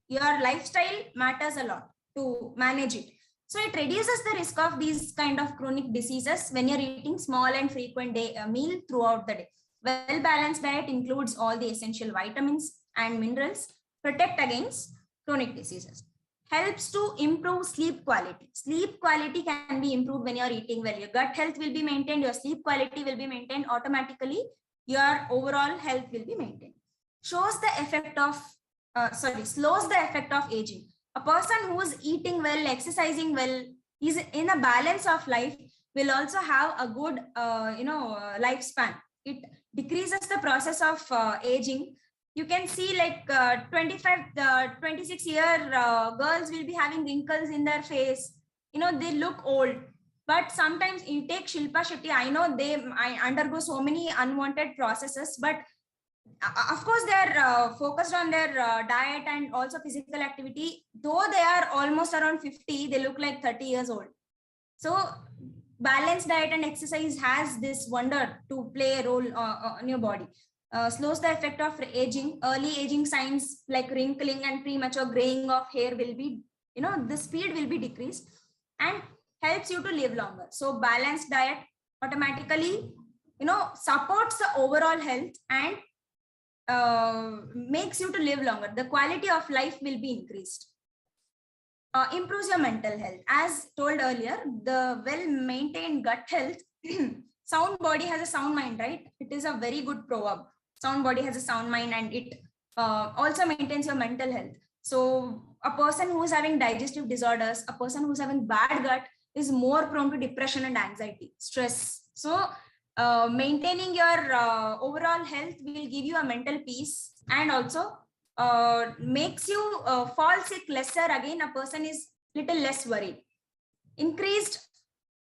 Your lifestyle matters a lot to manage it. So it reduces the risk of these kind of chronic diseases when you're eating small and frequent meal throughout the day. Well-balanced diet includes all the essential vitamins and minerals, protect against chronic diseases. Helps to improve sleep quality. Sleep quality can be improved when you're eating well. Your gut health will be maintained, your sleep quality will be maintained automatically, your overall health will be maintained. Slows the effect of aging. A person who is eating well, exercising well, is in a balance of life, will also have a good lifespan. It decreases the process of aging. You can see like 26-year girls will be having wrinkles in their face. They look old. But sometimes you take Shilpa Shetty, I know I undergo so many unwanted processes, but of course they're focused on their diet and also physical activity. Though they are almost around 50, they look like 30 years old. So balanced diet and exercise has this wonder to play a role on your body. Slows the effect of aging. Early aging signs like wrinkling and premature graying of hair will be, the speed will be decreased, and helps you to live longer. So balanced diet automatically, supports the overall health and makes you to live longer. The quality of life will be increased. Improves your mental health. As told earlier, the well-maintained gut health, sound body has a sound mind, right? It is a very good proverb. Sound body has a sound mind, and it also maintains your mental health. So a person who is having digestive disorders, a person who's having bad gut is more prone to depression and anxiety, stress. So maintaining your overall health will give you a mental peace, and also makes you fall sick lesser. Again, a person is little less worried. Increased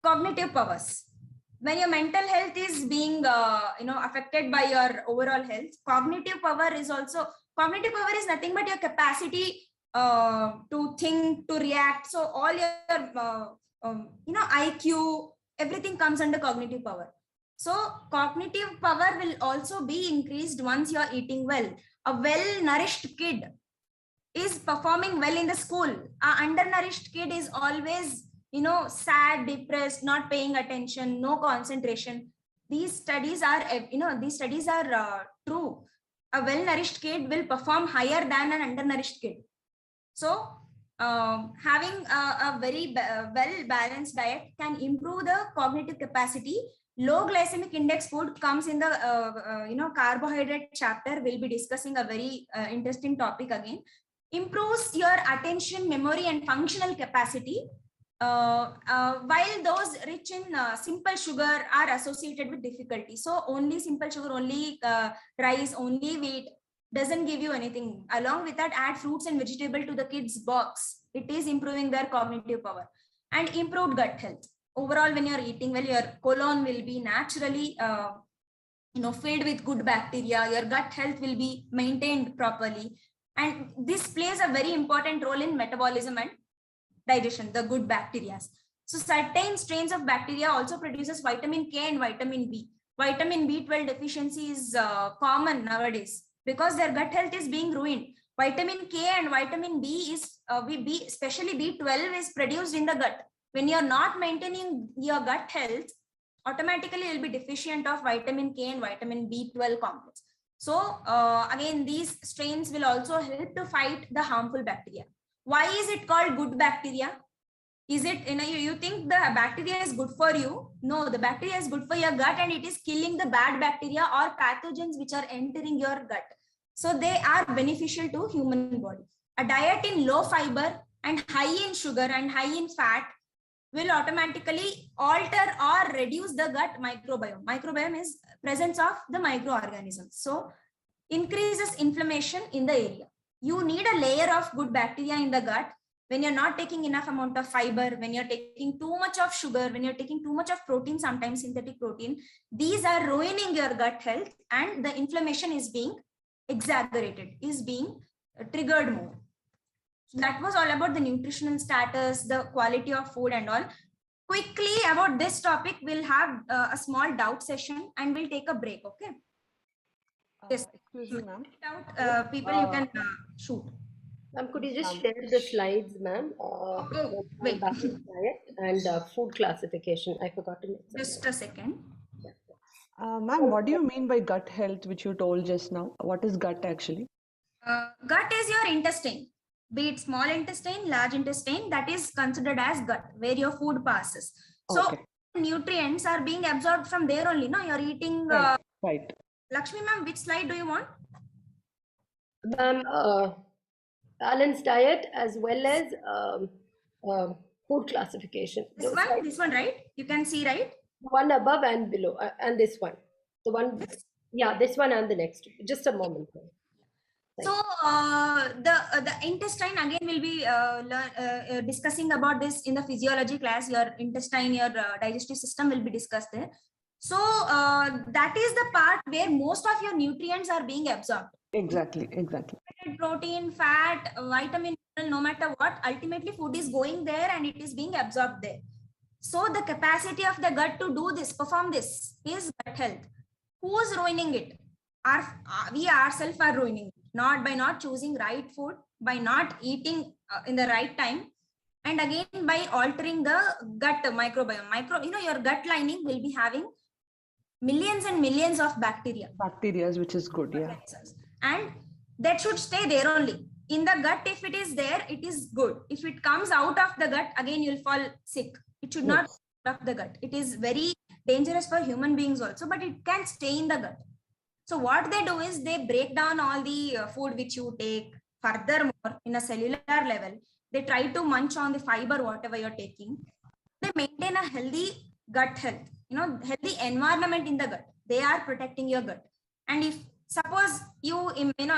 cognitive powers. When your mental health is being affected by your overall health, cognitive power is nothing but your capacity to think, to react. So all your IQ, everything comes under cognitive power. So cognitive power will also be increased once you are eating well. A well-nourished kid is performing well in the school. An undernourished kid is always, sad, depressed, not paying attention, no concentration. These studies are, true. A well-nourished kid will perform higher than an undernourished kid. So having a very well-balanced diet can improve the cognitive capacity, Low glycemic index food comes in the carbohydrate chapter. We'll be discussing a very interesting topic again. Improves your attention, memory, and functional capacity. While those rich in simple sugar are associated with difficulty. So only simple sugar, only rice, only wheat doesn't give you anything. Along with that, add fruits and vegetable to the kids' box. It is improving their cognitive power and improved gut health. Overall, when you're eating well, your colon will be naturally filled with good bacteria. Your gut health will be maintained properly. And this plays a very important role in metabolism and digestion, the good bacteria. So certain strains of bacteria also produces vitamin K and vitamin B. Vitamin B12 deficiency is common nowadays because their gut health is being ruined. Vitamin K and vitamin B is, especially B12 is produced in the gut. When you're not maintaining your gut health, automatically you'll be deficient of vitamin K and vitamin B12 complex. So again, these strains will also help to fight the harmful bacteria. Why is it called good bacteria? Is it, you think the bacteria is good for you? No, the bacteria is good for your gut and it is killing the bad bacteria or pathogens which are entering your gut. So they are beneficial to human body. A diet in low fiber and high in sugar and high in fat will automatically alter or reduce the gut microbiome. Microbiome is presence of the microorganisms. So increases inflammation in the area. You need a layer of good bacteria in the gut. When you're not taking enough amount of fiber, when you're taking too much of sugar, when you're taking too much of protein, sometimes synthetic protein, these are ruining your gut health and the inflammation is being exaggerated, is being triggered more. So that was all about the nutritional status, the quality of food and all. Quickly about this topic, we'll have a small doubt session and we'll take a break, okay? Yes. Excuse me, ma'am. People, you can shoot. Ma'am, could you just share the slides, ma'am? Wait. Balanced diet and food classification. I forgot to mention. Just a second. Ma'am, what do you mean by gut health, which you told just now? What is gut actually? Gut is your intestine, be it small intestine, large intestine, that is considered as gut, where your food passes. So Okay. nutrients are being absorbed from there only. No, you're eating. Right. Lakshmi ma'am, which slide do you want? Ma'am, balanced diet as well as food classification. This one, right? You can see, right? One above and below, and this one. The one, yeah, this one and the next. Just a moment. So the intestine, again, we'll be discussing about this in the physiology class. Your intestine, your digestive system will be discussed there. So that is the part where most of your nutrients are being absorbed. Exactly. Protein, fat, vitamin, no matter what, ultimately food is going there and it is being absorbed there. So the capacity of the gut to do this, perform this, is gut health. Who is ruining it? We ourselves are ruining it. Not by not choosing right food, by not eating in the right time, and again by altering the gut microbiome. Your gut lining will be having millions and millions of bacteria. Bacteria, which is good, yeah. And that should stay there only. In the gut, if it is there, it is good. If it comes out of the gut, again, you'll fall sick. It should not come out of the gut. It is very dangerous for human beings also, but it can stay in the gut. So what they do is they break down all the food which you take. Furthermore, in a cellular level, they try to munch on the fiber, whatever you're taking. They maintain a healthy gut health, healthy environment in the gut. They are protecting your gut. And if suppose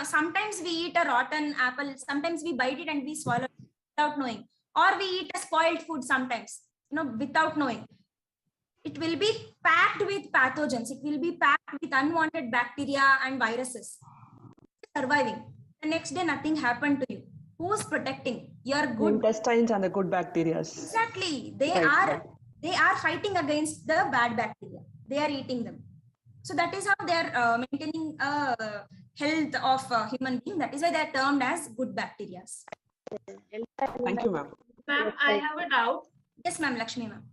sometimes we eat a rotten apple, sometimes we bite it and we swallow it without knowing, or we eat a spoiled food sometimes, without knowing. It will be packed with pathogens. It will be packed with unwanted bacteria and viruses. Surviving. The next day, nothing happened to you. Who's protecting your good intestines and the good bacteria? Exactly. They are fighting against the bad bacteria. They are eating them. So that is how they are maintaining health of human being. That is why they are termed as good bacteria. Thank you, ma'am. Ma'am, I have a doubt. Yes, ma'am. Lakshmi, ma'am.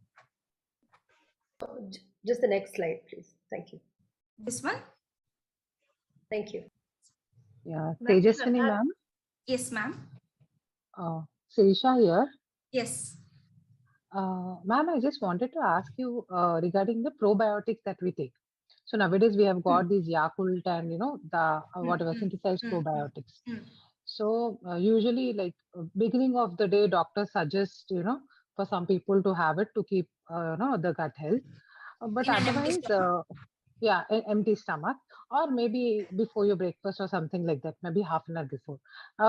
Just the next slide, please. Thank you. This one? Thank you. Yeah, Tejaswini ma'am. Yes, ma'am. Sirisha here. Yes. Ma'am, I just wanted to ask you regarding the probiotics that we take. So nowadays we have got these Yakult and the whatever synthesized probiotics. So usually, like beginning of the day, doctors suggest for some people to have it to keep the gut health. But In an empty otherwise, stomach. yeah, empty stomach, or maybe before your breakfast or something like that, maybe half an hour before.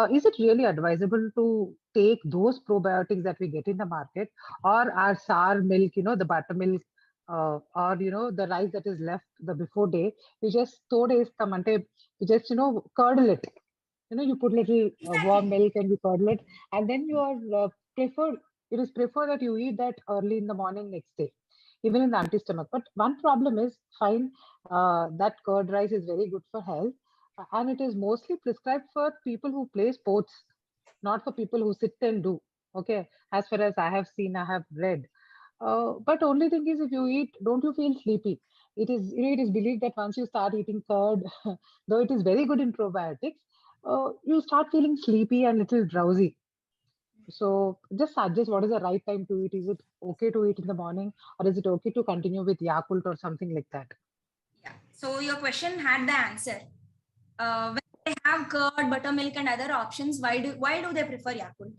Is it really advisable to take those probiotics that we get in the market, or our sour milk, the buttermilk, or the rice that is left the before day? You just you just curdle it. You put little warm Exactly. milk and you curdle it, and then you are preferred. It is preferred that you eat that early in the morning next day, even in the empty stomach. But one problem is, fine, that curd rice is very good for health, and it is mostly prescribed for people who play sports, not for people who sit and do. Okay, as far as I have seen, I have read. But only thing is, if you eat, don't you feel sleepy? It is believed that once you start eating curd, though it is very good in probiotics, you start feeling sleepy and little drowsy. So just suggest what is the right time to eat. Is it okay to eat in the morning, or is it okay to continue with Yakult or something like that? Yeah. So your question had the answer. When they have curd, buttermilk, and other options, why do they prefer Yakult?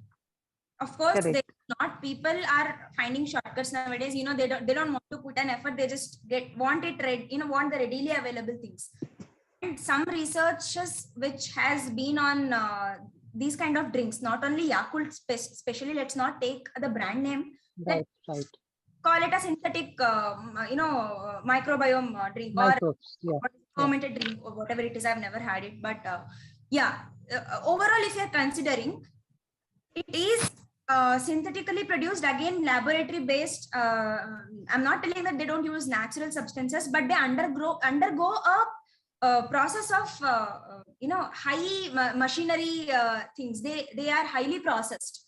Of course, they Correct. not. People are finding shortcuts nowadays. They don't want to put an effort. They just want it ready. Want the readily available things. And some researches which has been on these kind of drinks, not only Yakult, especially. Let's not take the brand name. Let's Right, right. call it a synthetic, microbiome drink, or Microbes. Yeah, yeah. fermented drink, or whatever it is. I've never had it, but yeah. Overall, if you're considering, it is synthetically produced, again laboratory based. I'm not telling that they don't use natural substances, but they undergo a process of high machinery things. They are highly processed,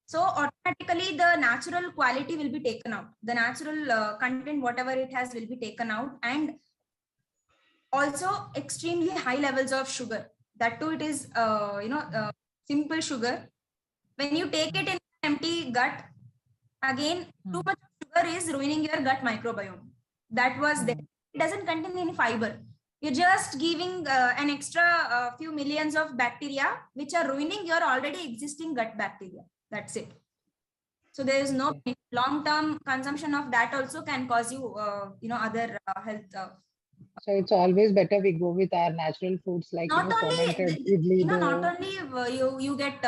so automatically the natural quality will be taken out. The natural content, whatever it has, will be taken out, and also extremely high levels of sugar. That too, it is simple sugar. When you take it in empty gut, again, too much sugar is ruining your gut microbiome. That was there. It doesn't contain any fiber. You're just giving an extra few millions of bacteria, which are ruining your already existing gut bacteria. That's it. So there is no Okay. long-term consumption of that. Also can cause you, other health. So it's always better we go with our natural foods like Not fermented only, idli not dough. only you get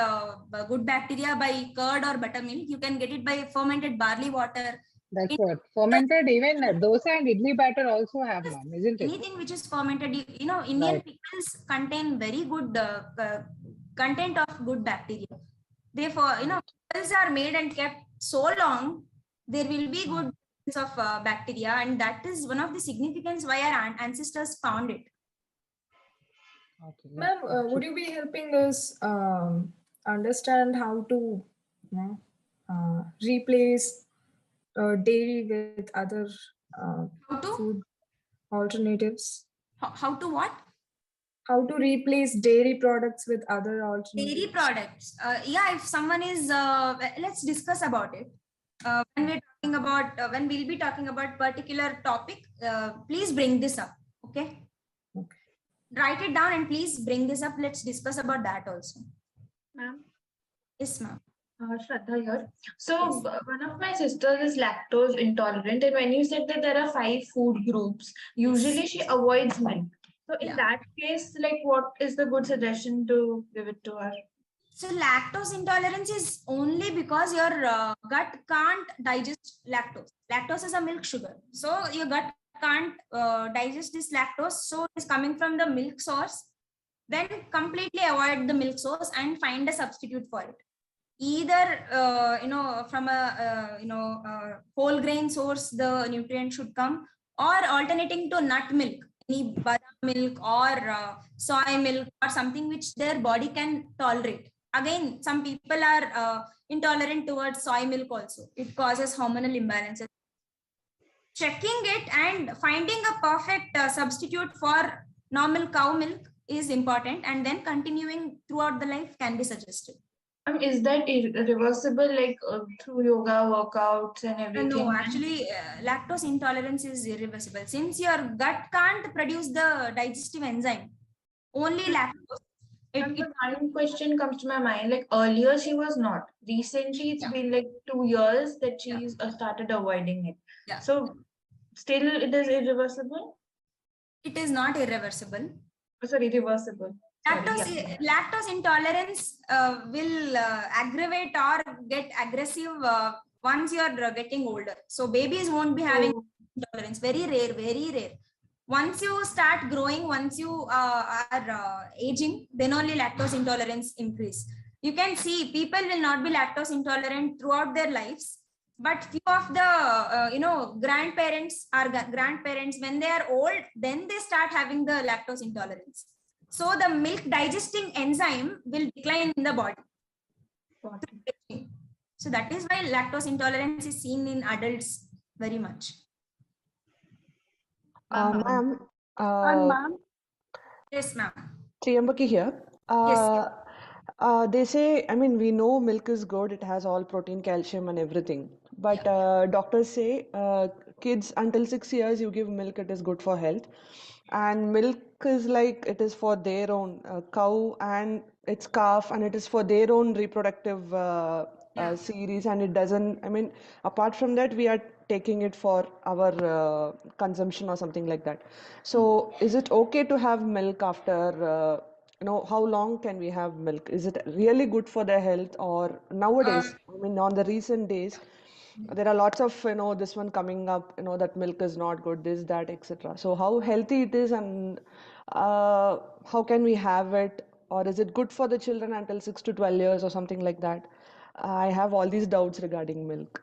good bacteria by curd or buttermilk. You can get it by fermented barley water. That's In what fermented. Even dosa and idli batter also have, ma'am, isn't it? anything which is fermented, Indian Right. pickles contain very good content of good bacteria. Therefore, pickles are made and kept so long, there will be good of bacteria, and that is one of the significance why our ancestors found it. Okay. Yeah. Ma'am, Yeah, would sure. you be helping us understand how to replace dairy with other How to food alternatives? how to what? How to replace dairy products with other Dairy alternatives? products. Yeah, if someone is, let's discuss about it. When we'll be talking about particular topic, please bring this up. Okay. Okay. Write it down and please bring this up. Let's discuss about that also. Ma'am, Yes, ma'am. Shraddha here. So Yes. one of my sisters is lactose intolerant, and when you said that there are 5 food groups, usually she avoids milk. So in Yeah. that case, like, what is the good suggestion to give it to her? So lactose intolerance is only because your gut can't digest lactose. Lactose is a milk sugar. So your gut can't digest this lactose. So it's coming from the milk source. Then completely avoid the milk source and find a substitute for it. Either from a whole grain source the nutrient should come, or alternating to nut milk, any badam milk or soy milk or something which their body can tolerate. Again, some people are intolerant towards soy milk also. It causes hormonal imbalances. Checking it and finding a perfect substitute for normal cow milk is important, and then continuing throughout the life can be suggested. Is that reversible, like through yoga, workouts, and everything? No, actually, lactose intolerance is irreversible. Since your gut can't produce the digestive enzyme, only lactose. The one question comes to my mind, like earlier she was not. Recently, it's been like 2 years that she's started avoiding it. Yeah. So still it is irreversible? It is not irreversible. Sorry, reversible. Lactose intolerance will aggravate or get aggressive once you are getting older. So babies won't be having intolerance. Very rare, very rare. Once you start growing, once you are aging, then only lactose intolerance increase. You can see people will not be lactose intolerant throughout their lives, but few of the grandparents when they are old, then they start having the lactose intolerance. So the milk digesting enzyme will decline in the body. So that is why lactose intolerance is seen in adults very much. Ma'am. Ma'am. Yes, ma'am. Triyambaki here. Yes. They say, I mean, we know milk is good. It has all protein, calcium, and everything. But doctors say kids until 6 years, you give milk, it is good for health. And milk is like, it is for their own cow and its calf, and it is for their own reproductive series. And it doesn't, I mean, apart from that, we are taking it for our consumption or something like that. So is it okay to have milk after, how long can we have milk? Is it really good for their health? Or nowadays, I mean, on the recent days, there are lots of, this one coming up, that milk is not good, this, that, etc. So how healthy it is, and how can we have it? Or is it good for the children until 6 to 12 years or something like that? I have all these doubts regarding milk.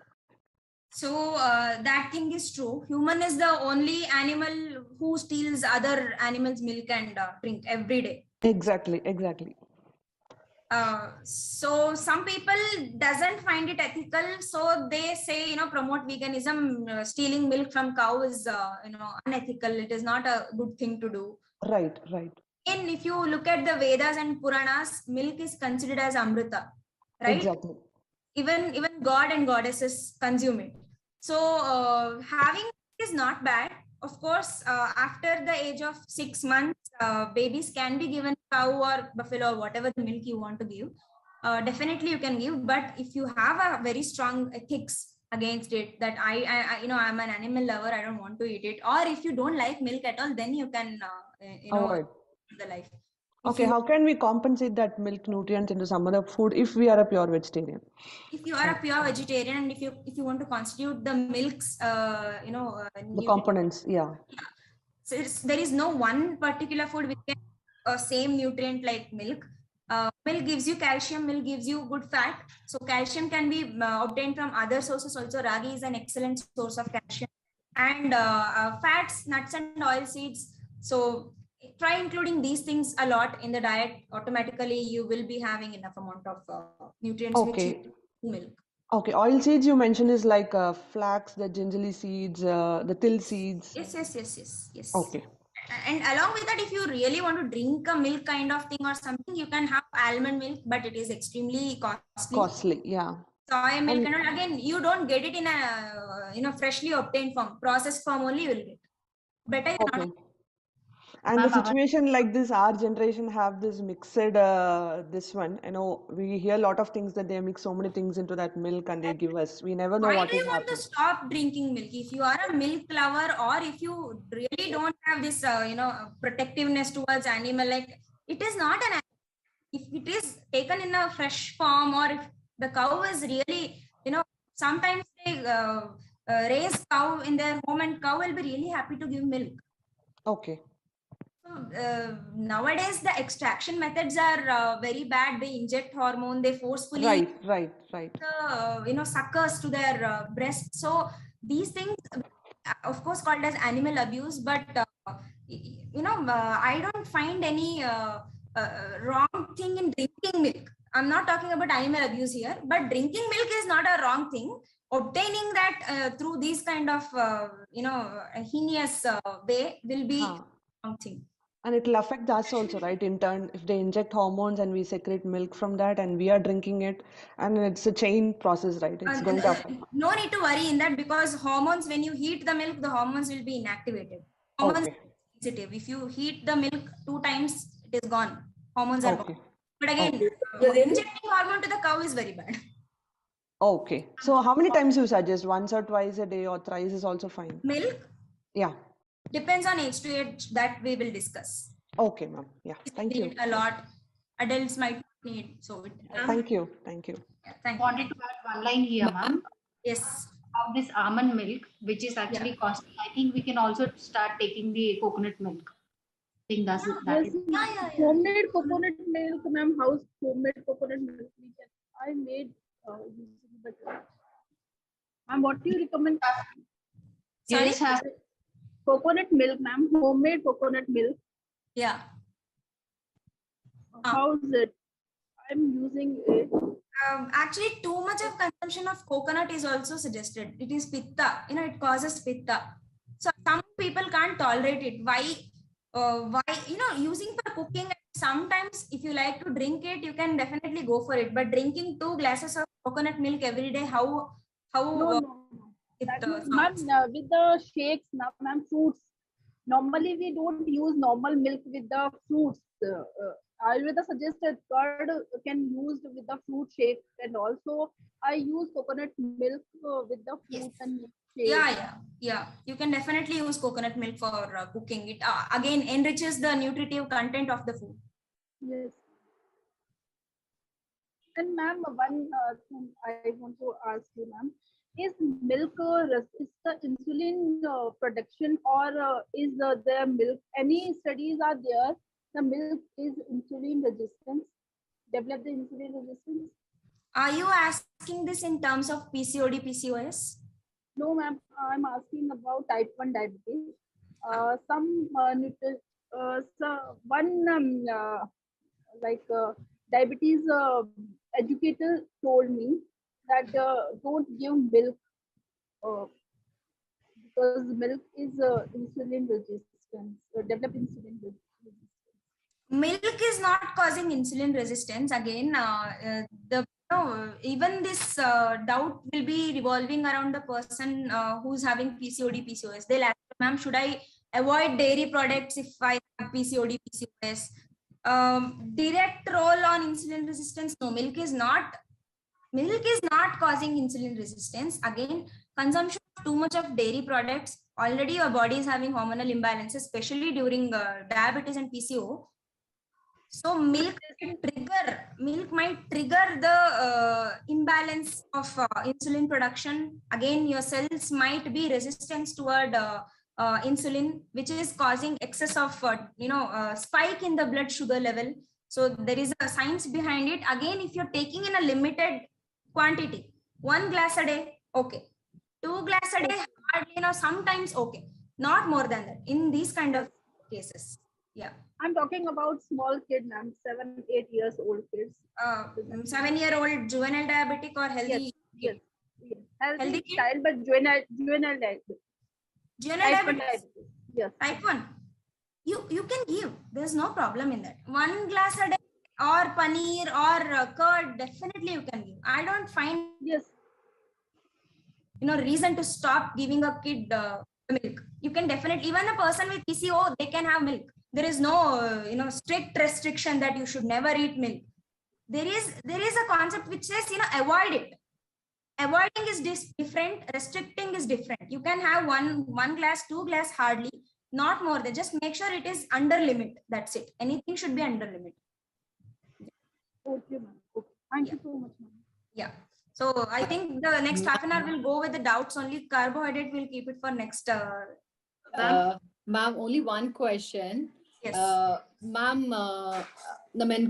So that thing is true. Human is the only animal who steals other animals' milk and drink every day. Exactly. So some people doesn't find it ethical, so they say promote veganism. Stealing milk from cow is unethical. It is not a good thing to do. Right. And if you look at the Vedas and Puranas, milk is considered as Amrita, right? Exactly. Even God and goddesses consume it. So having is not bad. Of course, after the age of 6 months, babies can be given cow or buffalo or whatever the milk you want to give. Definitely you can give, but if you have a very strong ethics against it, that I'm an animal lover, I don't want to eat it, or if you don't like milk at all, then you can avoid the life. Okay, how can we compensate that milk nutrients into some other food if we are a pure vegetarian? If you are a pure vegetarian, and if you want to constitute the milks, the components, yeah. So there is no one particular food which can same nutrient like milk. Milk gives you calcium, milk gives you good fat. So calcium can be obtained from other sources also. Ragi is an excellent source of calcium. And fats, nuts and oil seeds. So try including these things a lot in the diet. Automatically you will be having enough amount of nutrients which you milk. Okay, oil seeds you mentioned is like flax, the gingerly seeds, the till seeds. Yes. Okay. And along with that, if you really want to drink a milk kind of thing or something, you can have almond milk, but it is extremely costly. Costly, yeah. Soy milk, and again, you don't get it in a freshly obtained form. Processed form only you will get. Better not. And the situation like this, our generation have this mixed, this one, we hear a lot of things that they mix so many things into that milk and they give us, we never know what will happen. Why do you want to stop drinking milk? If you are a milk lover, or if you really don't have this, protectiveness towards animal, like it is not an animal. If it is taken in a fresh form, or if the cow is really, sometimes they raise cow in their home and cow will be really happy to give milk. Okay. Nowadays the extraction methods are very bad. They inject hormone, they forcefully right suckers to their breast. So these things, of course, called as animal abuse, but I don't find any wrong thing in drinking milk. I'm not talking about animal abuse here, but drinking milk is not a wrong thing. Obtaining that through these kind of heinous way will be wrong thing. And it'll affect us also, right? In turn, if they inject hormones and we secrete milk from that and we are drinking it, and it's a chain process, right? It's going to affect. No need to worry in that, because hormones, when you heat the milk, the hormones will be inactivated. Hormones Okay. are sensitive. If you heat the milk 2 times, it is gone. Hormones are Okay. gone. But again, Okay. injecting hormone to the cow is very bad. Okay. So how many times you suggest? Once or twice a day or thrice is also fine. Milk Yeah. depends on age to age, that we will discuss. Okay, ma'am. Yeah. Thank you. Need a lot. Adults might not need. So it, Thank you. Thank you. thank you. Wanted to add one line here, ma'am. Yes. About this almond milk, which is actually costly. I think we can also start taking the coconut milk. I think that Yes, is. homemade coconut milk, ma'am. House homemade coconut milk. I made using better. Ma'am, what do you recommend? Sorry? Yes, have Coconut milk, ma'am. Homemade coconut milk. Yeah. How's it? I'm using it. Actually, too much of consumption of coconut is also suggested. It is pitta, it causes pitta. So some people can't tolerate it. Why, using for cooking, sometimes if you like to drink it, you can definitely go for it. But drinking 2 glasses of coconut milk every day, how No. it Ma'am, with the shakes, ma'am, fruits. Normally, we don't use normal milk with the fruits. Ayurveda suggested curd can use with the fruit shake, and also I use coconut milk with the fruits and milk shake. Yeah. You can definitely use coconut milk for cooking. It again enriches the nutritive content of the food. Yes. And ma'am, one thing I want to ask you, ma'am, is milk is the insulin production, or is the milk? Any studies are there? The milk is insulin resistance. Develop the insulin resistance. Are you asking this in terms of PCOD, PCOS? No, ma'am. I'm asking about type 1 diabetes. Diabetes educator told me that don't give milk because milk is insulin resistance. Develop insulin resistance. Milk is not causing insulin resistance. Again, even this doubt will be revolving around the person who's having PCOD, PCOS. They'll ask, ma'am, should I avoid dairy products if I have PCOD, PCOS? Direct role on insulin resistance? No, milk is not causing insulin resistance. Again, consumption of too much of dairy products, already your body is having hormonal imbalances, especially during diabetes and PCO. So milk might trigger the imbalance of insulin production. Again, your cells might be resistant toward insulin, which is causing excess of spike in the blood sugar level. So there is a science behind it. Again, if you're taking in a limited quantity, 1 glass a day, okay. 2 glass a day, hardly, sometimes okay. Not more than that in these kind of cases. Yeah. I'm talking about small kid, ma'am, 7, 8 years old kids. 7-year-old juvenile diabetic or healthy? Yes. Healthy child, but juvenile diabetic. Juvenile diabetes? Yes. Type 1. You can give. There's no problem in that. 1 glass a day or paneer or curd, definitely you can give. I don't find reason to stop giving a kid milk. You can definitely, even a person with PCO, they can have milk. There is no strict restriction that you should never eat milk. There is a concept which says avoid it. Avoiding is different, restricting is different. You can have one glass, 2 glass, hardly, not more than. Just make sure it is under limit. That's it. Anything should be under limit. Okay, ma'am. Okay. Thank you so much, ma'am. Yeah. So I think the next half an hour will go with the doubts only. Carbohydrate will keep it for next. Ma'am, only one question. Yes. Ma'am,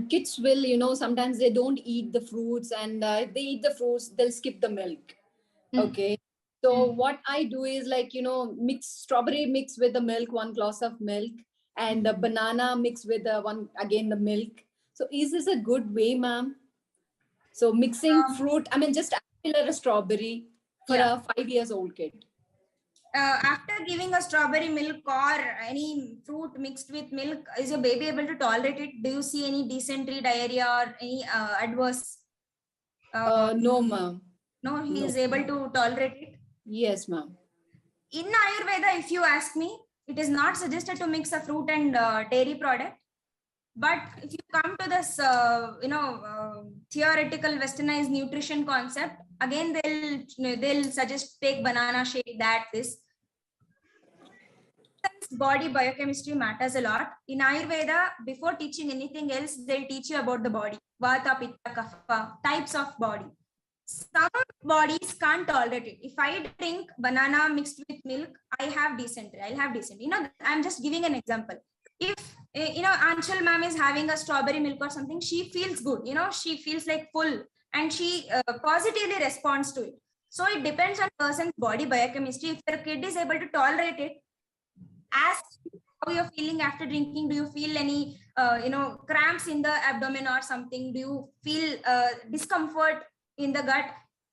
kids will, sometimes they don't eat the fruits, and if they eat the fruits, they'll skip the milk. Okay. So what I do is mix strawberry mix with the milk, 1 glass of milk, and the banana mix with the milk. So is this a good way, ma'am? So mixing fruit, just apple or a strawberry for a 5 years old kid. after giving a strawberry milk or any fruit mixed with milk, is your baby able to tolerate it? Do you see any dysentery, diarrhea, or any adverse? No, ma'am. No, he No. is able to tolerate it. Yes, ma'am. In Ayurveda, if you ask me, it is not suggested to mix a fruit and dairy product. But if you come to this, theoretical westernized nutrition concept, again they'll suggest take banana shake, this. Body biochemistry matters a lot. In Ayurveda, before teaching anything else, they'll teach you about the body. Vata, Pitta, Kapha, types of body. Some bodies can't tolerate it. If I drink banana mixed with milk, I have dysentery. I'll have dysentery. I'm just giving an example. If, Anshul ma'am is having a strawberry milk or something, she feels good. She feels like full and she positively responds to it. So it depends on person's body biochemistry. If your kid is able to tolerate it, ask how you're feeling after drinking. Do you feel any, cramps in the abdomen or something? Do you feel discomfort in the gut?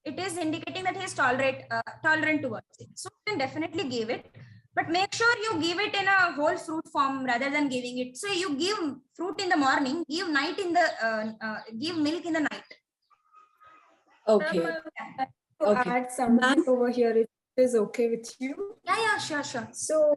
It is indicating that he is tolerant towards it. So you can definitely give it, but make sure you give it in a whole fruit form rather than giving it. So you give fruit in the morning, give give milk in the night. Okay. To add something over here, if it is okay with you. Yeah, sure. So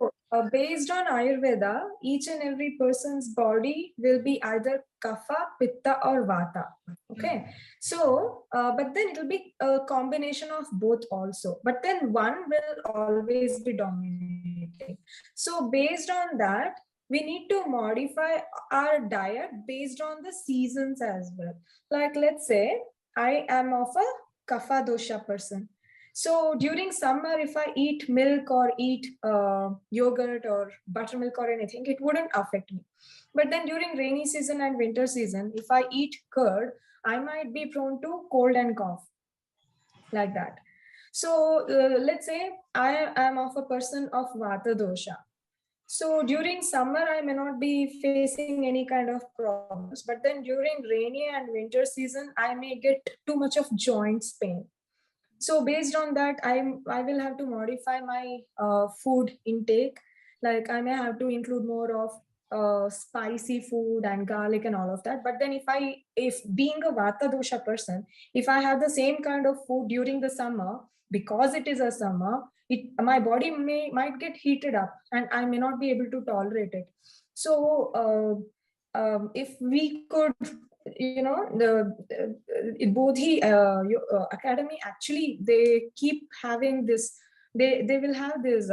based on Ayurveda, each and every person's body will be either Kapha, Pitta or Vata. Okay. So, but then it will be a combination of both also. But then one will always be dominating. So based on that, we need to modify our diet based on the seasons as well. Like let's say I am of a Kapha dosha person. So during summer, if I eat milk or eat yogurt or buttermilk or anything, it wouldn't affect me. But then during rainy season and winter season, if I eat curd, I might be prone to cold and cough, like that. So let's say I am of a person of Vata dosha. So during summer, I may not be facing any kind of problems. But then during rainy and winter season, I may get too much of joints pain. So based on that, I will have to modify my food intake. Like I may have to include more of spicy food and garlic and all of that. But then if being a Vata dosha person, if I have the same kind of food during the summer, because it is a summer, my body might get heated up and I may not be able to tolerate it. So if we could, the Bodhi Academy, actually they keep having this, they will have this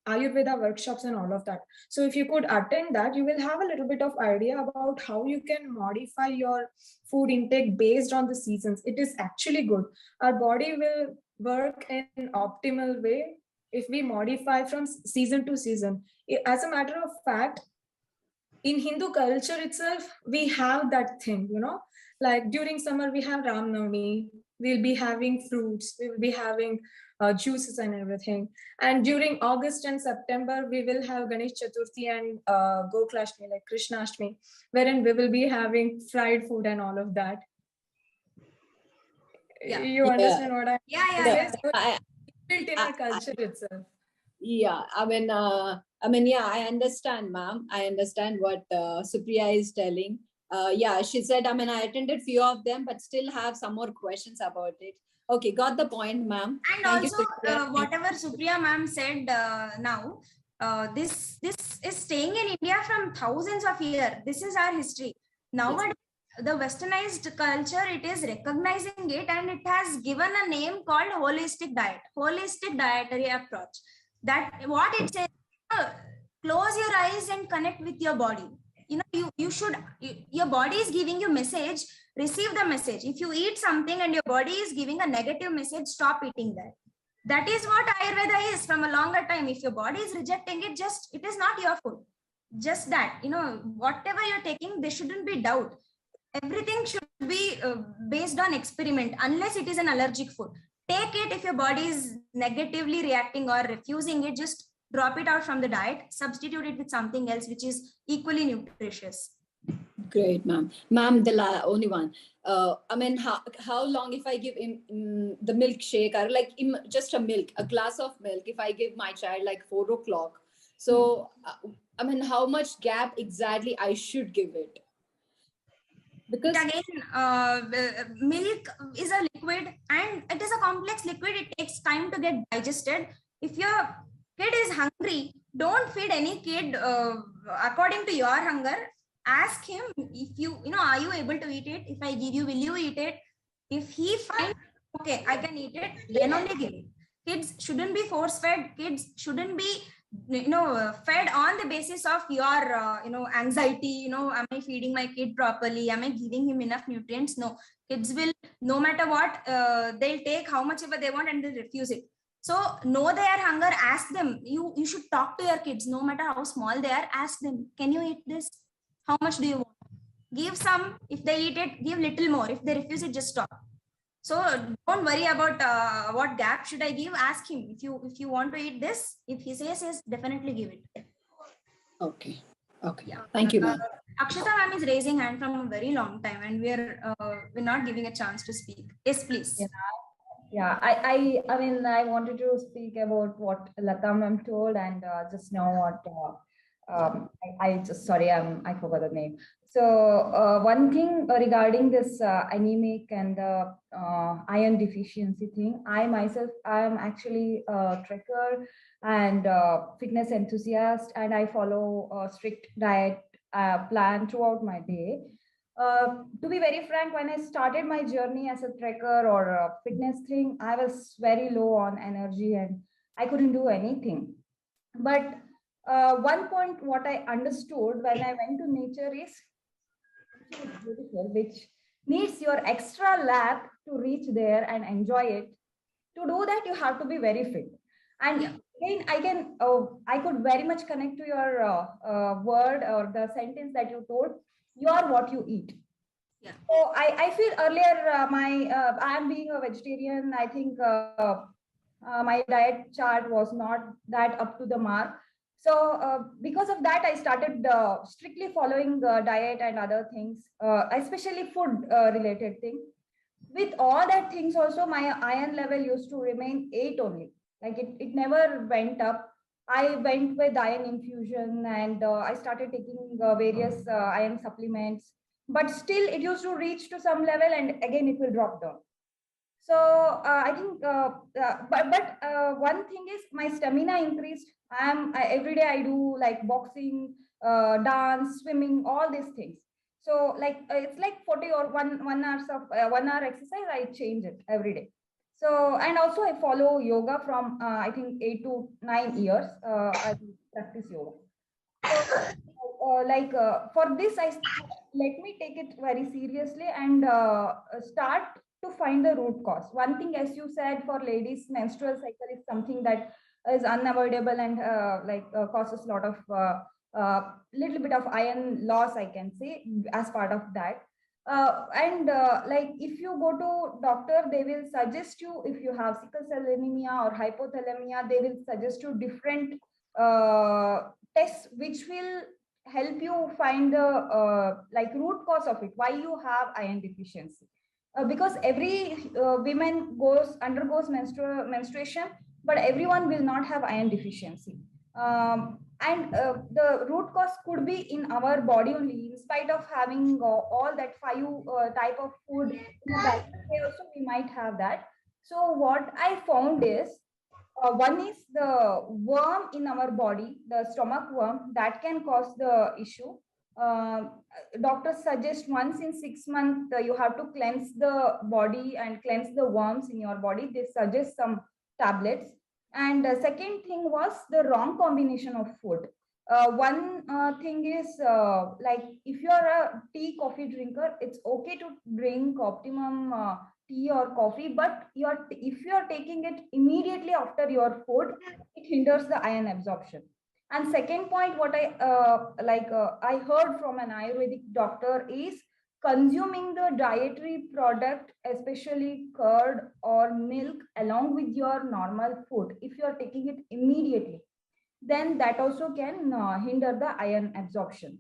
Ayurveda workshops and all of that. So if you could attend that, you will have a little bit of idea about how you can modify your food intake based on the seasons. It is actually good. Our body will work in an optimal way if we modify from season to season. As a matter of fact, in Hindu culture itself, we have that thing, like during summer, we have Ram Navami, we'll be having fruits, we will be having juices and everything. And during August and September, we will have Ganesh Chaturthi and Goklashtami, like Krishnashtami, wherein we will be having fried food and all of that. Yeah. You understand what I Yeah. built in our culture itself. Yeah, I mean, I understand, ma'am. I understand what Supriya is telling. Yeah, she said, I attended few of them, but still have some more questions about it. Okay, got the point, ma'am. And Thank also, whatever Supriya ma'am said now, this is staying in India from thousands of years. This is our history. Nowadays, the westernized culture, it is recognizing it and it has given a name called holistic diet, holistic dietary approach. That what it says, close your eyes and connect with your body. You should, your body is giving you message, receive the message. If you eat something and your body is giving a negative message, stop eating that. That is what Ayurveda is from a longer time. If your body is rejecting it, it is not your food. Just that, whatever you're taking, there shouldn't be doubt. Everything should be based on experiment, unless it is an allergic food. Take it if your body is negatively reacting or refusing it, just drop it out from the diet, substitute it with something else which is equally nutritious. Great, ma'am. Ma'am, the only one. I mean, how long if I give him the milkshake or like just a milk, a glass of milk, if I give my child like 4 o'clock. So, I mean, how much gap exactly I should give it? Because milk is a liquid and it is a complex liquid. It takes time to get digested. If your kid is hungry, don't feed any kid according to your hunger. Ask him if are you able to eat it? If I give you, will you eat it? If he finds, okay, I can eat it, then only give it. Kids shouldn't be force fed. Kids shouldn't be fed on the basis of your anxiety. Am I feeding my kid properly? Am I giving him enough nutrients? No. Kids will, no matter what, they'll take how much ever they want and they'll refuse it. So know their hunger. Ask them. You should talk to your kids, no matter how small they are. Ask them, can you eat this? How much do you want? Give some. If they eat it, give little more. If they refuse it, just stop. So don't worry about what gap should I give. Ask him if you want to eat this. If he says yes, definitely give it. Okay. Okay. Yeah. Thank you, ma'am. Akshata ma'am is raising hand from a very long time, and we're not giving a chance to speak. Yes, please. Yeah. I mean, I wanted to speak about what Lata ma'am told, and just know what I forgot the name. So one thing regarding this anemic and iron deficiency thing, I myself, I am actually a trekker and fitness enthusiast, and I follow a strict diet plan throughout my day. To be very frank, when I started my journey as a trekker or a fitness thing, I was very low on energy and I couldn't do anything. But one point what I understood when I went to nature is beautiful, which needs your extra lap to reach there and enjoy it. To do that, you have to be very fit. And again, I could very much connect to your word or the sentence that you told. You are what you eat. Yeah. So I feel earlier I am being a vegetarian. I think my diet chart was not that up to the mark. So because of that, I started strictly following diet and other things, especially food related thing. With all that things also, my iron level used to remain 8 only. Like it never went up. I went with iron infusion and I started taking various iron supplements, but still it used to reach to some level and again it will drop down. So I think, but one thing is my stamina increased. Every day I do like boxing, dance, swimming, all these things. So like it's like 40 or 1 hours of 1 hour exercise. I change it every day. So and also I follow yoga from I think 8 to 9 years. I practice yoga. So for this, let me take it very seriously and start to find the root cause. One thing, as you said, for ladies, menstrual cycle is something that is unavoidable and causes a lot of little bit of iron loss, I can say, as part of that. Like if you go to doctor, they will suggest you, if you have sickle cell anemia or hypothalemia, they will suggest you different tests which will help you find the root cause of it, why you have iron deficiency. Because every woman undergoes menstruation, but everyone will not have iron deficiency. The root cause could be in our body only, in spite of having all that 5 type of food. Also, we might have that. So what I found is, one is the worm in our body, the stomach worm, that can cause the issue. Doctors suggest once in 6 months you have to cleanse the body and cleanse the worms in your body. They suggest some tablets. And the second thing was the wrong combination of food. One thing is like if you are a tea coffee drinker, it's okay to drink optimum tea or coffee, but if you are taking it immediately after your food, it hinders the iron absorption. And second point, what I heard from an Ayurvedic doctor is consuming the dietary product, especially curd or milk, along with your normal food. If you are taking it immediately, then that also can hinder the iron absorption.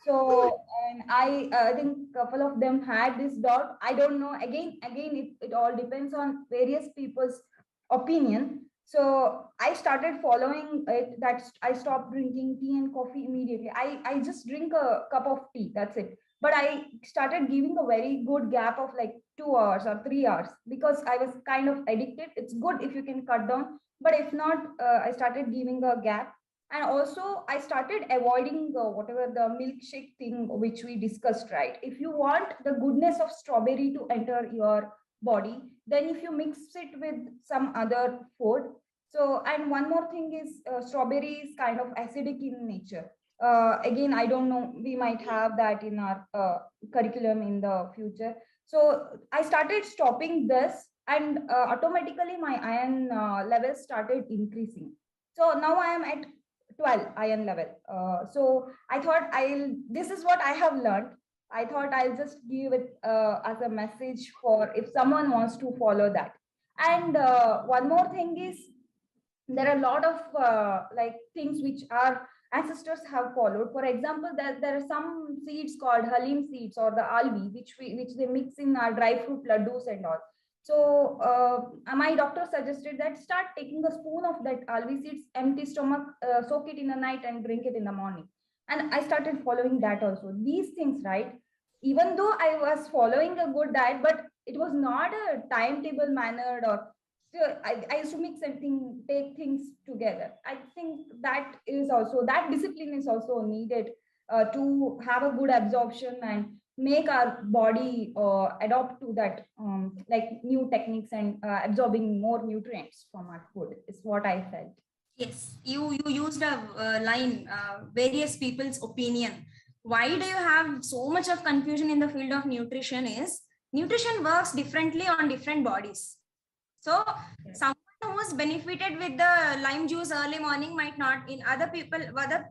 So, and I think couple of them had this doubt. I don't know. Again, it all depends on various people's opinion. So I started following it. That I stopped drinking tea and coffee immediately. I just drink a cup of tea. That's it. But I started giving a very good gap of like 2 hours or 3 hours because I was kind of addicted. It's good if you can cut down, but if not, I started giving a gap. And also I started avoiding whatever the milkshake thing which we discussed, right? If you want the goodness of strawberry to enter your body, then if you mix it with some other food. So, and one more thing is strawberry is kind of acidic in nature. Again, I don't know, we might have that in our curriculum in the future. So I started stopping this, and automatically my iron levels started increasing. So now I am at 12 iron level. So I thought this is what I have learned. I thought I'll just give it as a message for if someone wants to follow that. And one more thing is, there are a lot of like things which our ancestors have followed. For example, there are some seeds called halim seeds or the alvi, which they mix in our dry fruit laddus and all. So my doctor suggested that start taking a spoon of that alvi seeds, empty stomach, soak it in the night and drink it in the morning. And I started following that also. These things, right? Even though I was following a good diet, but it was not a timetable mannered, or so I used to mix everything, take things together. I think that discipline is also needed to have a good absorption and make our body adopt to that like new techniques and absorbing more nutrients from our food is what I felt. Yes, you used a line, various people's opinion. Why do you have so much of confusion in the field of nutrition is nutrition works differently on different bodies. So someone who's benefited with the lime juice early morning might not, in other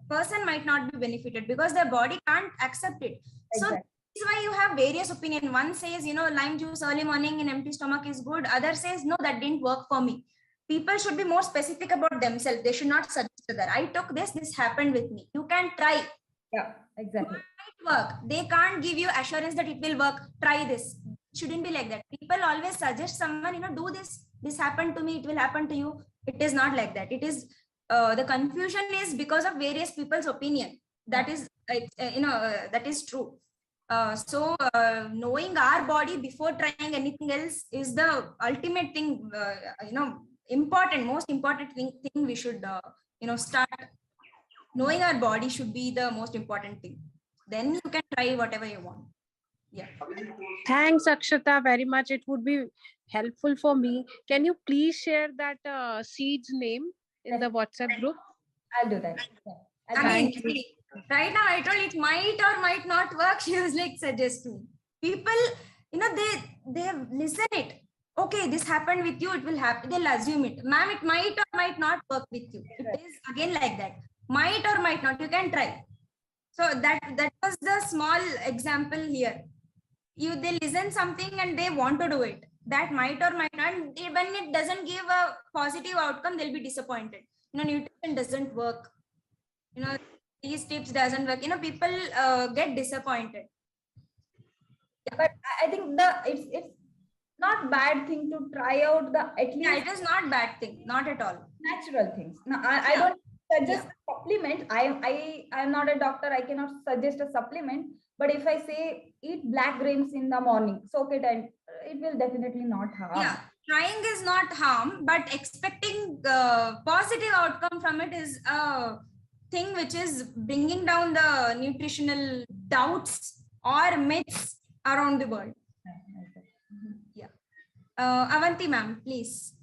person might not be benefited because their body can't accept it. Exactly. So this is why you have various opinion. One says, lime juice early morning in empty stomach is good. Other says, no, that didn't work for me. People should be more specific about themselves. They should not suggest that I took this happened with me. You can try. Yeah, exactly. It might work. They can't give you assurance that it will work. Try this. It shouldn't be like that. People always suggest someone, do this happened to me, it will happen to you. It is not like that. It is the confusion is because of various people's opinion. That is that is true. So knowing our body before trying anything else is the ultimate thing. Most important thing we should start. Knowing our body should be the most important thing. Then you can try whatever you want. Yeah. Thanks, Akshata, very much. It would be helpful for me. Can you please share that seed's name in the WhatsApp group? I'll do that. Yeah. Right now I told it might or might not work. She was like suggesting. People, they listen it. Okay, this happened with you, it will happen. They'll assume it. Ma'am, it might or might not work with you. It is again like that. Might or might not. You can try. So that was the small example here. They listen something and they want to do it. That might or might not. When it doesn't give a positive outcome, they'll be disappointed. Nutrition doesn't work. These tips doesn't work. People get disappointed. Yeah, but I think it's not bad thing to try out at least. Yeah, it is not bad thing. Not at all. Natural things. Now, I don't suggest a supplement. I am not a doctor. I cannot suggest a supplement. But if I say eat black grapes in the morning, soak it, and it will definitely not harm. Yeah, trying is not harm, but expecting positive outcome from it is a thing which is bringing down the nutritional doubts or myths around the world. Yeah. Avanti ma'am, please.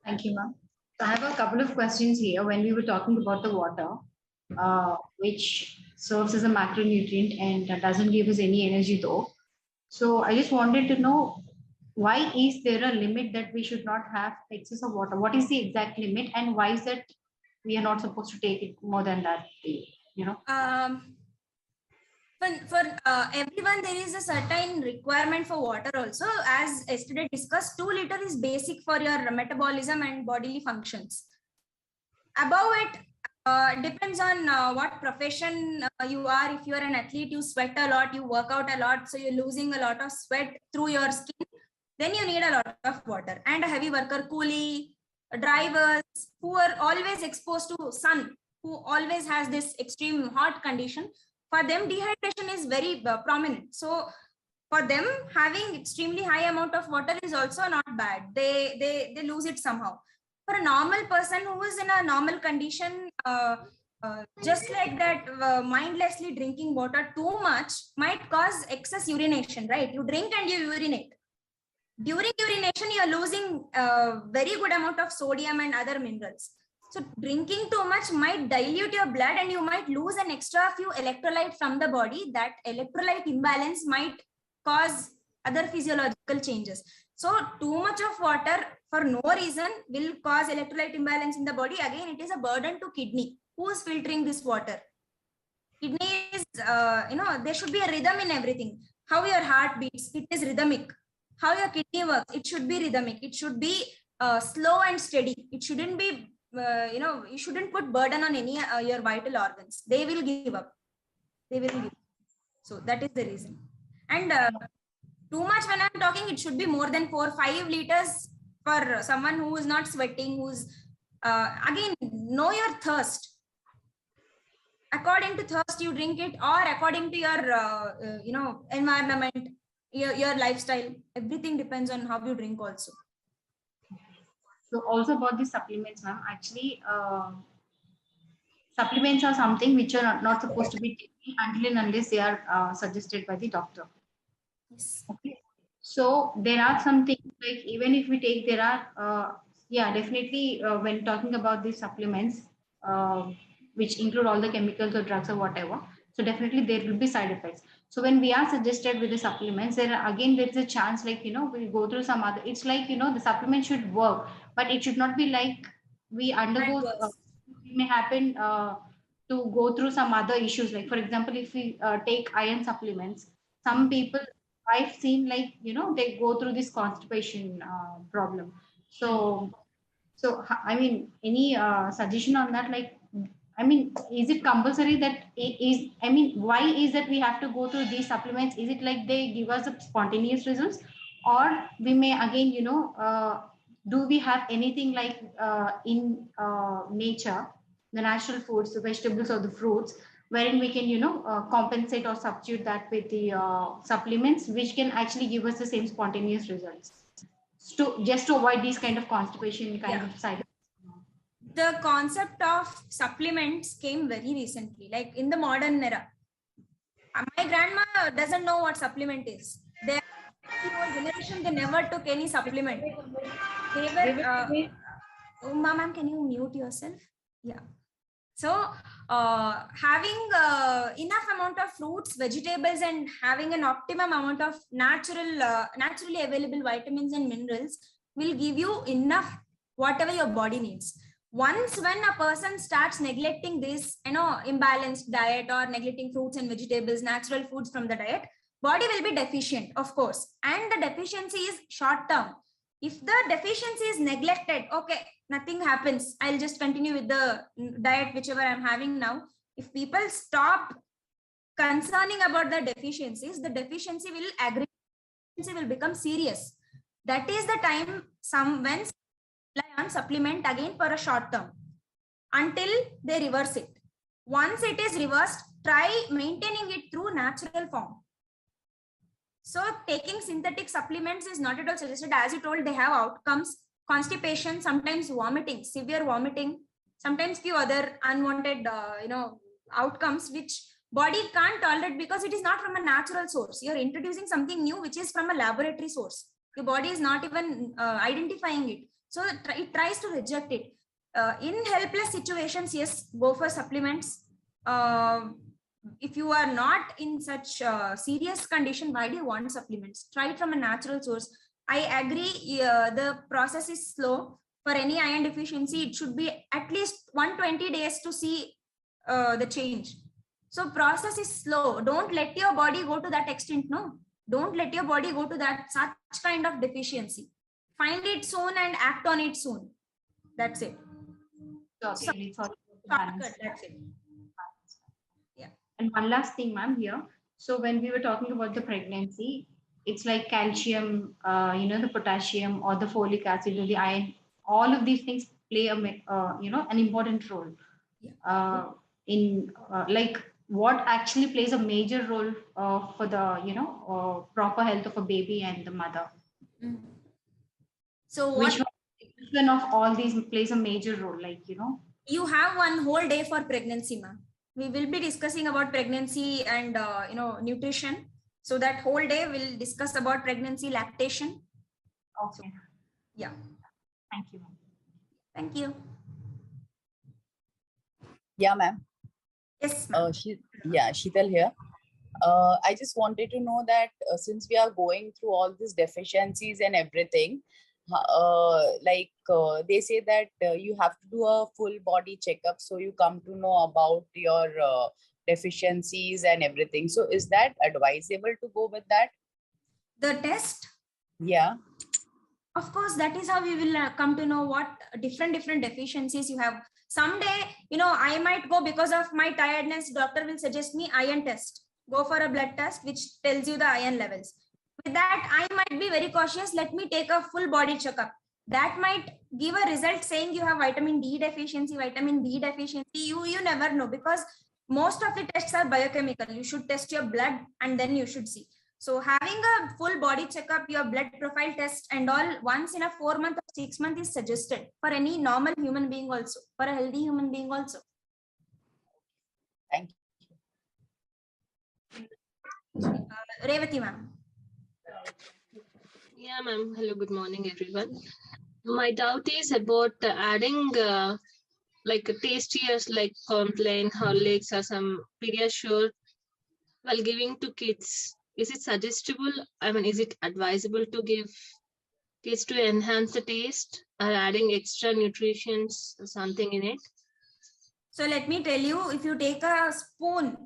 Thank you, ma'am. So I have a couple of questions here. When we were talking about the water, which serves as a macronutrient and doesn't give us any energy though. So I just wanted to know, why is there a limit that we should not have excess of water? What is the exact limit, and why is that we are not supposed to take it more than that? For everyone, there is a certain requirement for water also. As yesterday discussed, 2 liters is basic for your metabolism and bodily functions. Above it, depends on what profession you are. If you are an athlete, you sweat a lot, you work out a lot, so you're losing a lot of sweat through your skin, then you need a lot of water. And a heavy worker, coolie, drivers who are always exposed to sun, who always has this extreme hot condition, for them dehydration is very prominent. So for them, having extremely high amount of water is also not bad. They lose it somehow. For a normal person who is in a normal condition, just like that, mindlessly drinking water too much might cause excess urination, right? You drink and you urinate. During urination, you are losing a very good amount of sodium and other minerals. So drinking too much might dilute your blood and you might lose an extra few electrolyte from the body. That electrolyte imbalance might cause other physiological changes. So too much of water for no reason will cause electrolyte imbalance in the body. Again, it is a burden to kidney. Who is filtering this water? Kidney is, there should be a rhythm in everything. How your heart beats, it is rhythmic. How your kidney works, it should be rhythmic. It should be slow and steady. It shouldn't be, you shouldn't put burden on any your vital organs. They will give up. They will give up. So that is the reason. And too much when I'm talking, it should be more than 4-5 liters for someone who is not sweating, who's, again, know your thirst. According to thirst, you drink it, or according to your, environment, your lifestyle. Everything depends on how you drink also. So also about the supplements, ma'am, actually, supplements are something which are not supposed to be taken until and unless they are suggested by the doctor. Yes. Okay. So there are some things like, even if we take, there are, definitely when talking about these supplements, which include all the chemicals or drugs or whatever, so definitely there will be side effects. So when we are suggested with the supplements, there's a chance, like, we'll go through some other, it's like, the supplement should work, but it should not be like we undergo, it may happen to go through some other issues. Like, for example, if we take iron supplements, some people I've seen, like, they go through this constipation problem. So I mean, any suggestion on that? Like, I mean, is it compulsory that why is that we have to go through these supplements? Is it like they give us a spontaneous results, or we may again, do we have anything like in nature, the natural foods, the vegetables or the fruits, wherein we can, compensate or substitute that with the supplements, which can actually give us the same spontaneous results, just to avoid these kind of constipation kind of side effects? The concept of supplements came very recently, like in the modern era. My grandma doesn't know what supplement is. Their whole generation, they never took any supplement. They were, ma'am, can you mute yourself? Yeah. So having enough amount of fruits, vegetables, and having an optimum amount of naturally available vitamins and minerals will give you enough whatever your body needs. Once when a person starts neglecting this, imbalanced diet, or neglecting fruits and vegetables, natural foods from the diet, body will be deficient, of course. And the deficiency is short term. If the deficiency is neglected, okay, nothing happens. I'll just continue with the diet, whichever I'm having now. If people stop concerning about the deficiencies, the deficiency will aggravate, will become serious. That is the time when rely on supplement again for a short term until they reverse it. Once it is reversed, try maintaining it through natural form. So taking synthetic supplements is not at all suggested. As you told, they have outcomes: constipation, sometimes vomiting, severe vomiting, sometimes few other unwanted outcomes which body can't tolerate because it is not from a natural source. You're introducing something new which is from a laboratory source. Your body is not even identifying it. So it tries to reject it. In helpless situations, yes, go for supplements. If you are not in such serious condition, why do you want supplements? Try it from a natural source. I agree, the process is slow. For any iron deficiency, it should be at least 120 days to see the change. So process is slow. Don't let your body go to that extent. No, don't let your body go to that such kind of deficiency. Find it soon and act on it soon. That's it. So, okay, we thought about the balance. Shortcut, that's it. Yeah. And one last thing, ma'am, here. So when we were talking about the pregnancy, it's like calcium, the potassium or the folic acid or the iron. All of these things play an important role. In like what actually plays a major role for the proper health of a baby and the mother. So Which one of all these plays a major role? You have one whole day for pregnancy, ma'am. We will be discussing about pregnancy and nutrition. So that whole day we'll discuss about pregnancy, lactation. Okay. Yeah. Thank you. Thank you. Yeah, ma'am. Yes. Sheetal here. I just wanted to know that since we are going through all these deficiencies and everything, they say that you have to do a full body checkup, so you come to know about your deficiencies and everything. So is that advisable to go with that? The test? Yeah. Of course, that is how we will come to know what different deficiencies you have. Someday, I might go because of my tiredness. Doctor will suggest me iron test. Go for a blood test which tells you the iron levels. With that, I might be very cautious. Let me take a full body checkup. That might give a result saying you have vitamin D deficiency, vitamin B deficiency. You never know, because most of the tests are biochemical. You should test your blood and then you should see. So having a full body checkup, your blood profile test and all once in a 4 month or 6 month is suggested for any normal human being also, for a healthy human being also. Thank you. Revati ma'am. Yeah, ma'am. Hello, good morning, everyone. My doubt is about adding like tastiest like Complan, Horlicks or some Pediasure while giving to kids. Is it suggestible? I mean, is it advisable to give kids to enhance the taste or adding extra nutrients or something in it? So let me tell you, if you take a spoon,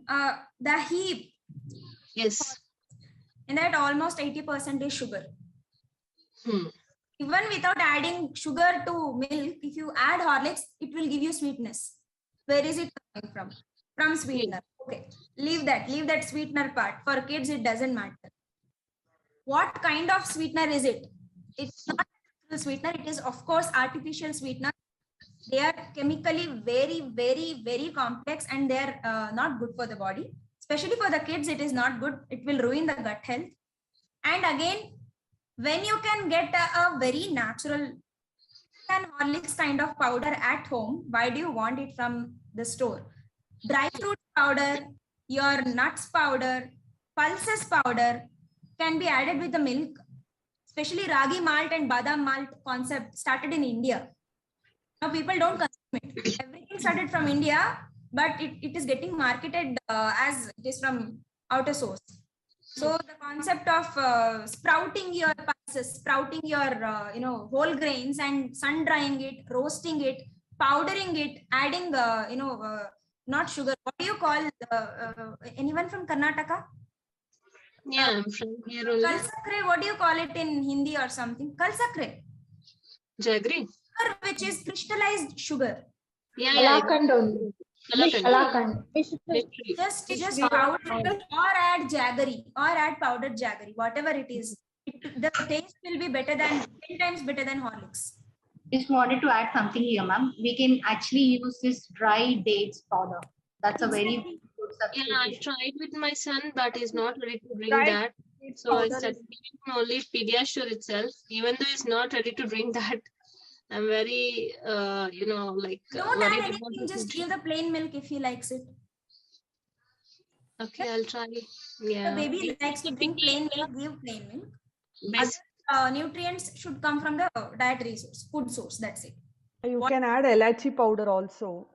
the heap, yes, and that almost 80% is sugar. Even without adding sugar to milk, if you add Horlicks, it will give you sweetness. Where is it coming from? From sweetener. Okay, leave that sweetener part. For kids, it doesn't matter. What kind of sweetener is it? It's not natural sweetener. It is, of course, artificial sweetener. They are chemically very complex, and they are not good for the body. Especially for the kids, it is not good. It will ruin the gut health. And again, when you can get a very natural Horlicks kind of powder at home, why do you want it from the store? Dry fruit powder, your nuts powder, pulses powder can be added with the milk. Especially ragi malt and badam malt concept started in India. Now people don't consume it. Everything started from India, but it is getting marketed as it is from outer source. So the concept of sprouting your pulses, sprouting your whole grains and sun drying it, roasting it, powdering it, adding not sugar. What do you call anyone from Karnataka? Yeah, I'm from here only. Kalsakre, what do you call it in Hindi or something? Kalsakre. Jaggery. Which is crystallized sugar. Yeah. Just powder it or add jaggery or add powdered jaggery, whatever it is. The taste will be better than 10 times better than Horlicks. Just wanted to add something here, ma'am. We can actually use this dry dates powder. That's a very good substitution. Yeah, I tried with my son, but he's not ready to drink that. So I started giving only Pediasure itself. Even though he's not ready to drink that, I'm very, Don't add anything, just give the plain milk if he likes it. Okay, I'll try. Yeah. The baby likes to drink plain milk, give plain milk. Nutrients should come from the dietary source, food source, that's it. You can add elachi powder also.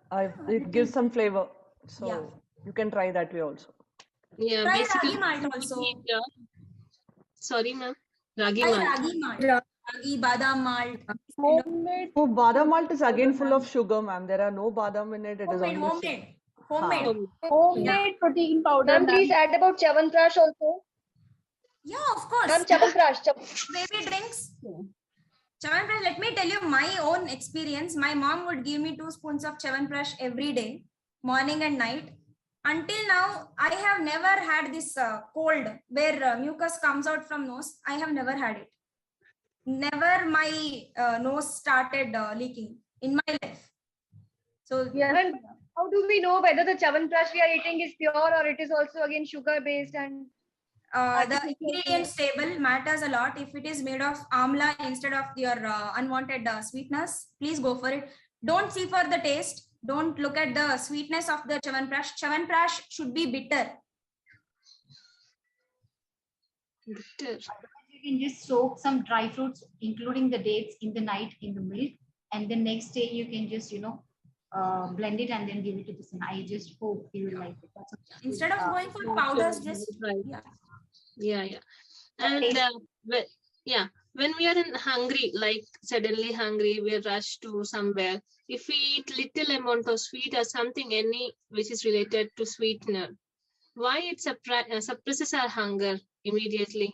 It gives some flavor. So you can try that way also. Yeah, try basically. Ragi malt also. Sorry, ma'am. Ragi Try malt. Ragi malt. Ragi, badam malt. Homemade. Oh, badam malt is again full of sugar, ma'am. There are no badam in it. It is only Homemade protein powder. Ma'am, please add about Chyawanprash also. Yeah, of course. Ma'am, Chyawanprash. Baby drinks. Chyawanprash, let me tell you my own experience. My mom would give me 2 spoons of Chyawanprash every day, morning and night. Until now, I have never had this cold where mucus comes out from nose. I have never had it. Never my nose started leaking in my life. So And how do we know whether the Chyawanprash we are eating is pure or it is also again sugar based and the artificial ingredients table matters a lot. If it is made of amla instead of your unwanted sweetness, please go for it. Don't see for the taste. Don't look at the sweetness of the Chyawanprash. Chyawanprash should be bitter. Otherwise, you can just soak some dry fruits, including the dates, in the night in the milk, and the next day you can just blend it and then give it to the son. I just hope he will like it. Instead of going for powders, just Yeah. And when we are hungry, like suddenly hungry, we rush to somewhere. If we eat little amount of sweet or something, any which is related to sweetener, why it suppresses our hunger immediately,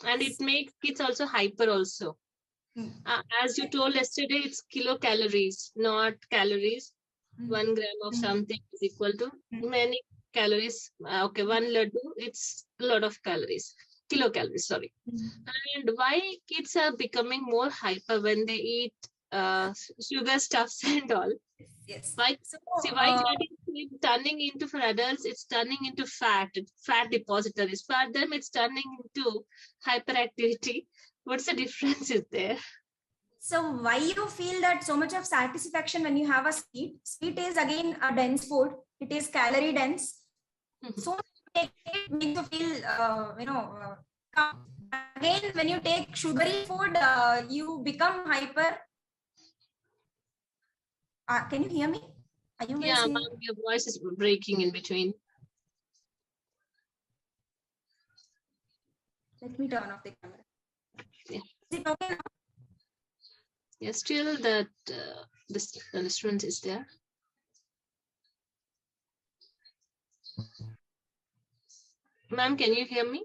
and it makes kids also hyper also. As you told yesterday, it's kilocalories, not calories. 1 gram of something is equal to many calories. Okay, 1 laddu, it's a lot of calories, kilocalories, sorry. And why kids are becoming more hyper when they eat sugar stuffs and all? Yes. Why? See, why that is turning into, for adults, it's turning into fat depositories. For them, it's turning into hyperactivity. What's the difference is there? So why you feel that so much of satisfaction when you have a sweet? Sweet is again a dense food. It is calorie dense. So it makes you feel, calm. Again, when you take sugary food, you become hyper. Can you hear me? Are you Yeah, ma'am, your voice is breaking in between. Let me turn off the camera. Yeah. Is it okay now? Yeah, still that this instrument is there. Ma'am, can you hear me?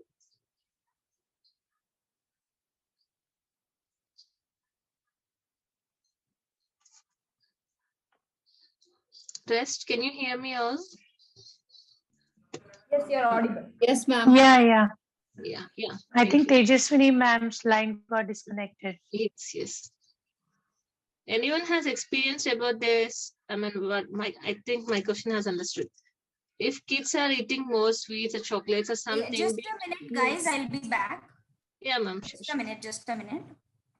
Rest, can you hear me all? Yes, you're audible. Yes, ma'am. Yeah. Yeah. I think Tejaswini ma'am's line got disconnected. Yes. Anyone has experienced about this? I mean, I think my question has understood. If kids are eating more sweets or chocolates or something. Just a minute, guys. I'll be back. Yeah, ma'am. Just a minute.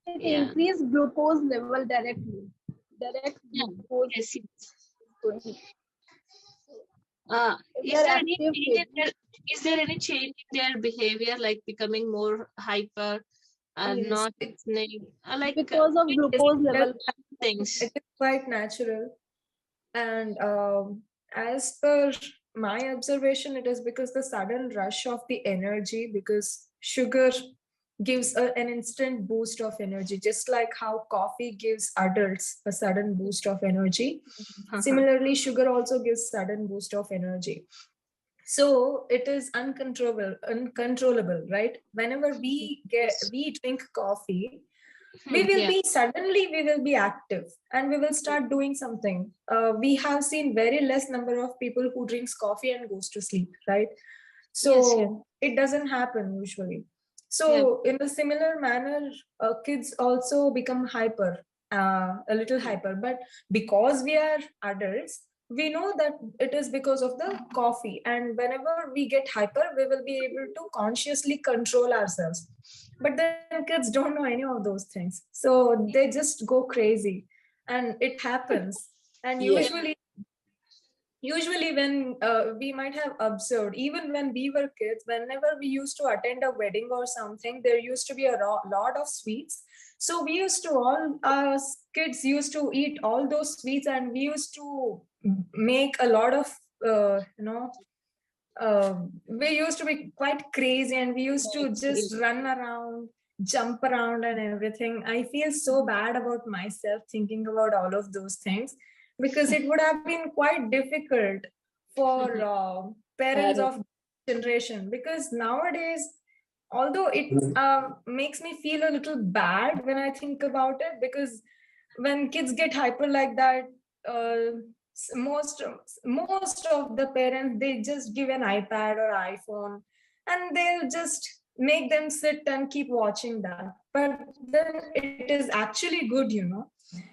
It increase glucose level directly. Glucose. Yes. Is there any change in their behavior, like becoming more hyper and not listening? Like because of glucose level things. It is quite natural. And as per my observation, it is because the sudden rush of the energy, because sugar gives an instant boost of energy, just like how coffee gives adults a sudden boost of energy. Similarly, sugar also gives sudden boost of energy. So it is uncontrollable, right? Whenever we drink coffee, we will be active and we will start doing something. We have seen very less number of people who drinks coffee and goes to sleep, right? So it doesn't happen usually. So in a similar manner, kids also become hyper, a little hyper, but because we are adults, we know that it is because of the coffee, and whenever we get hyper, we will be able to consciously control ourselves. But then kids don't know any of those things, so they just go crazy, and it happens. And usually when we might have observed, even when we were kids, whenever we used to attend a wedding or something, there used to be a lot of sweets. So we used to, all kids used to eat all those sweets, and we used to make a lot of we used to be quite crazy, and we used to just run around, jump around and everything. I feel so bad about myself thinking about all of those things, because it would have been quite difficult for parents of generation, because nowadays although it makes me feel a little bad when I think about it, because when kids get hyper like that, most of the parents, they just give an iPad or iPhone, and they'll just make them sit and keep watching that. But then it is actually good,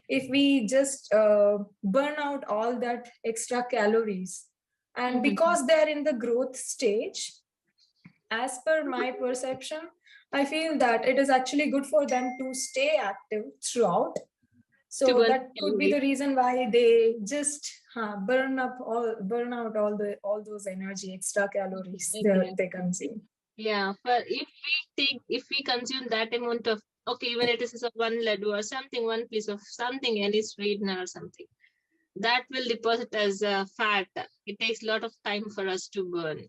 if we just burn out all that extra calories. And because they're in the growth stage, as per my perception, I feel that it is actually good for them to stay active throughout. So burn that could be the reason why they just burn out all those energy, extra calories they consume. Yeah, but if we consume that amount of, okay, even it is a one laddu or something, one piece of something, any sweetener or something, that will deposit as fat. It takes a lot of time for us to burn.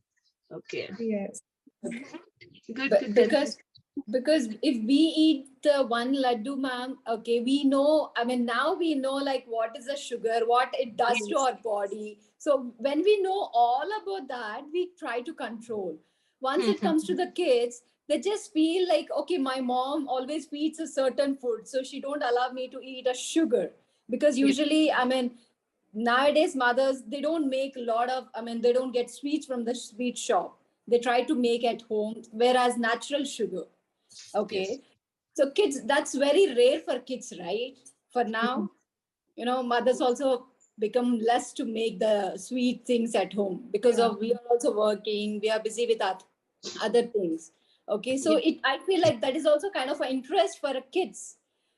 Okay. Yes. Good. Because if we eat the one laddu, ma'am, okay, we know, I mean, now we know like what is the sugar, what it does to our body. So when we know all about that, we try to control. Once it comes to the kids, they just feel like, okay, my mom always feeds a certain food, so she don't allow me to eat a sugar. Because usually, I mean, nowadays mothers, they don't make a lot of, I mean, they don't get sweets from the sweet shop. They try to make at home, whereas natural sugar. Okay. So kids, that's very rare for kids, right? For now, mothers also become less to make the sweet things at home because of we are also working, we are busy with other things. Okay. So I feel like that is also kind of an interest for kids.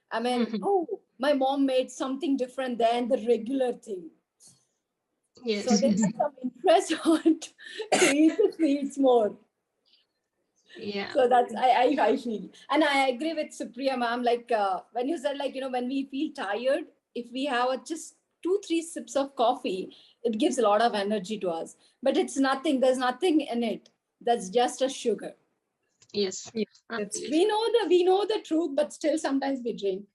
I mean, oh, my mom made something different than the regular thing. Yes. So they have some interest on to eat the sweets more. Yeah. So that's I feel, and I agree with Supriya ma'am. Like when you said like when we feel tired, if we have just 2-3 sips of coffee, it gives a lot of energy to us. But it's nothing. There's nothing in it. That's just a sugar. Yes. We know the truth, but still sometimes we drink.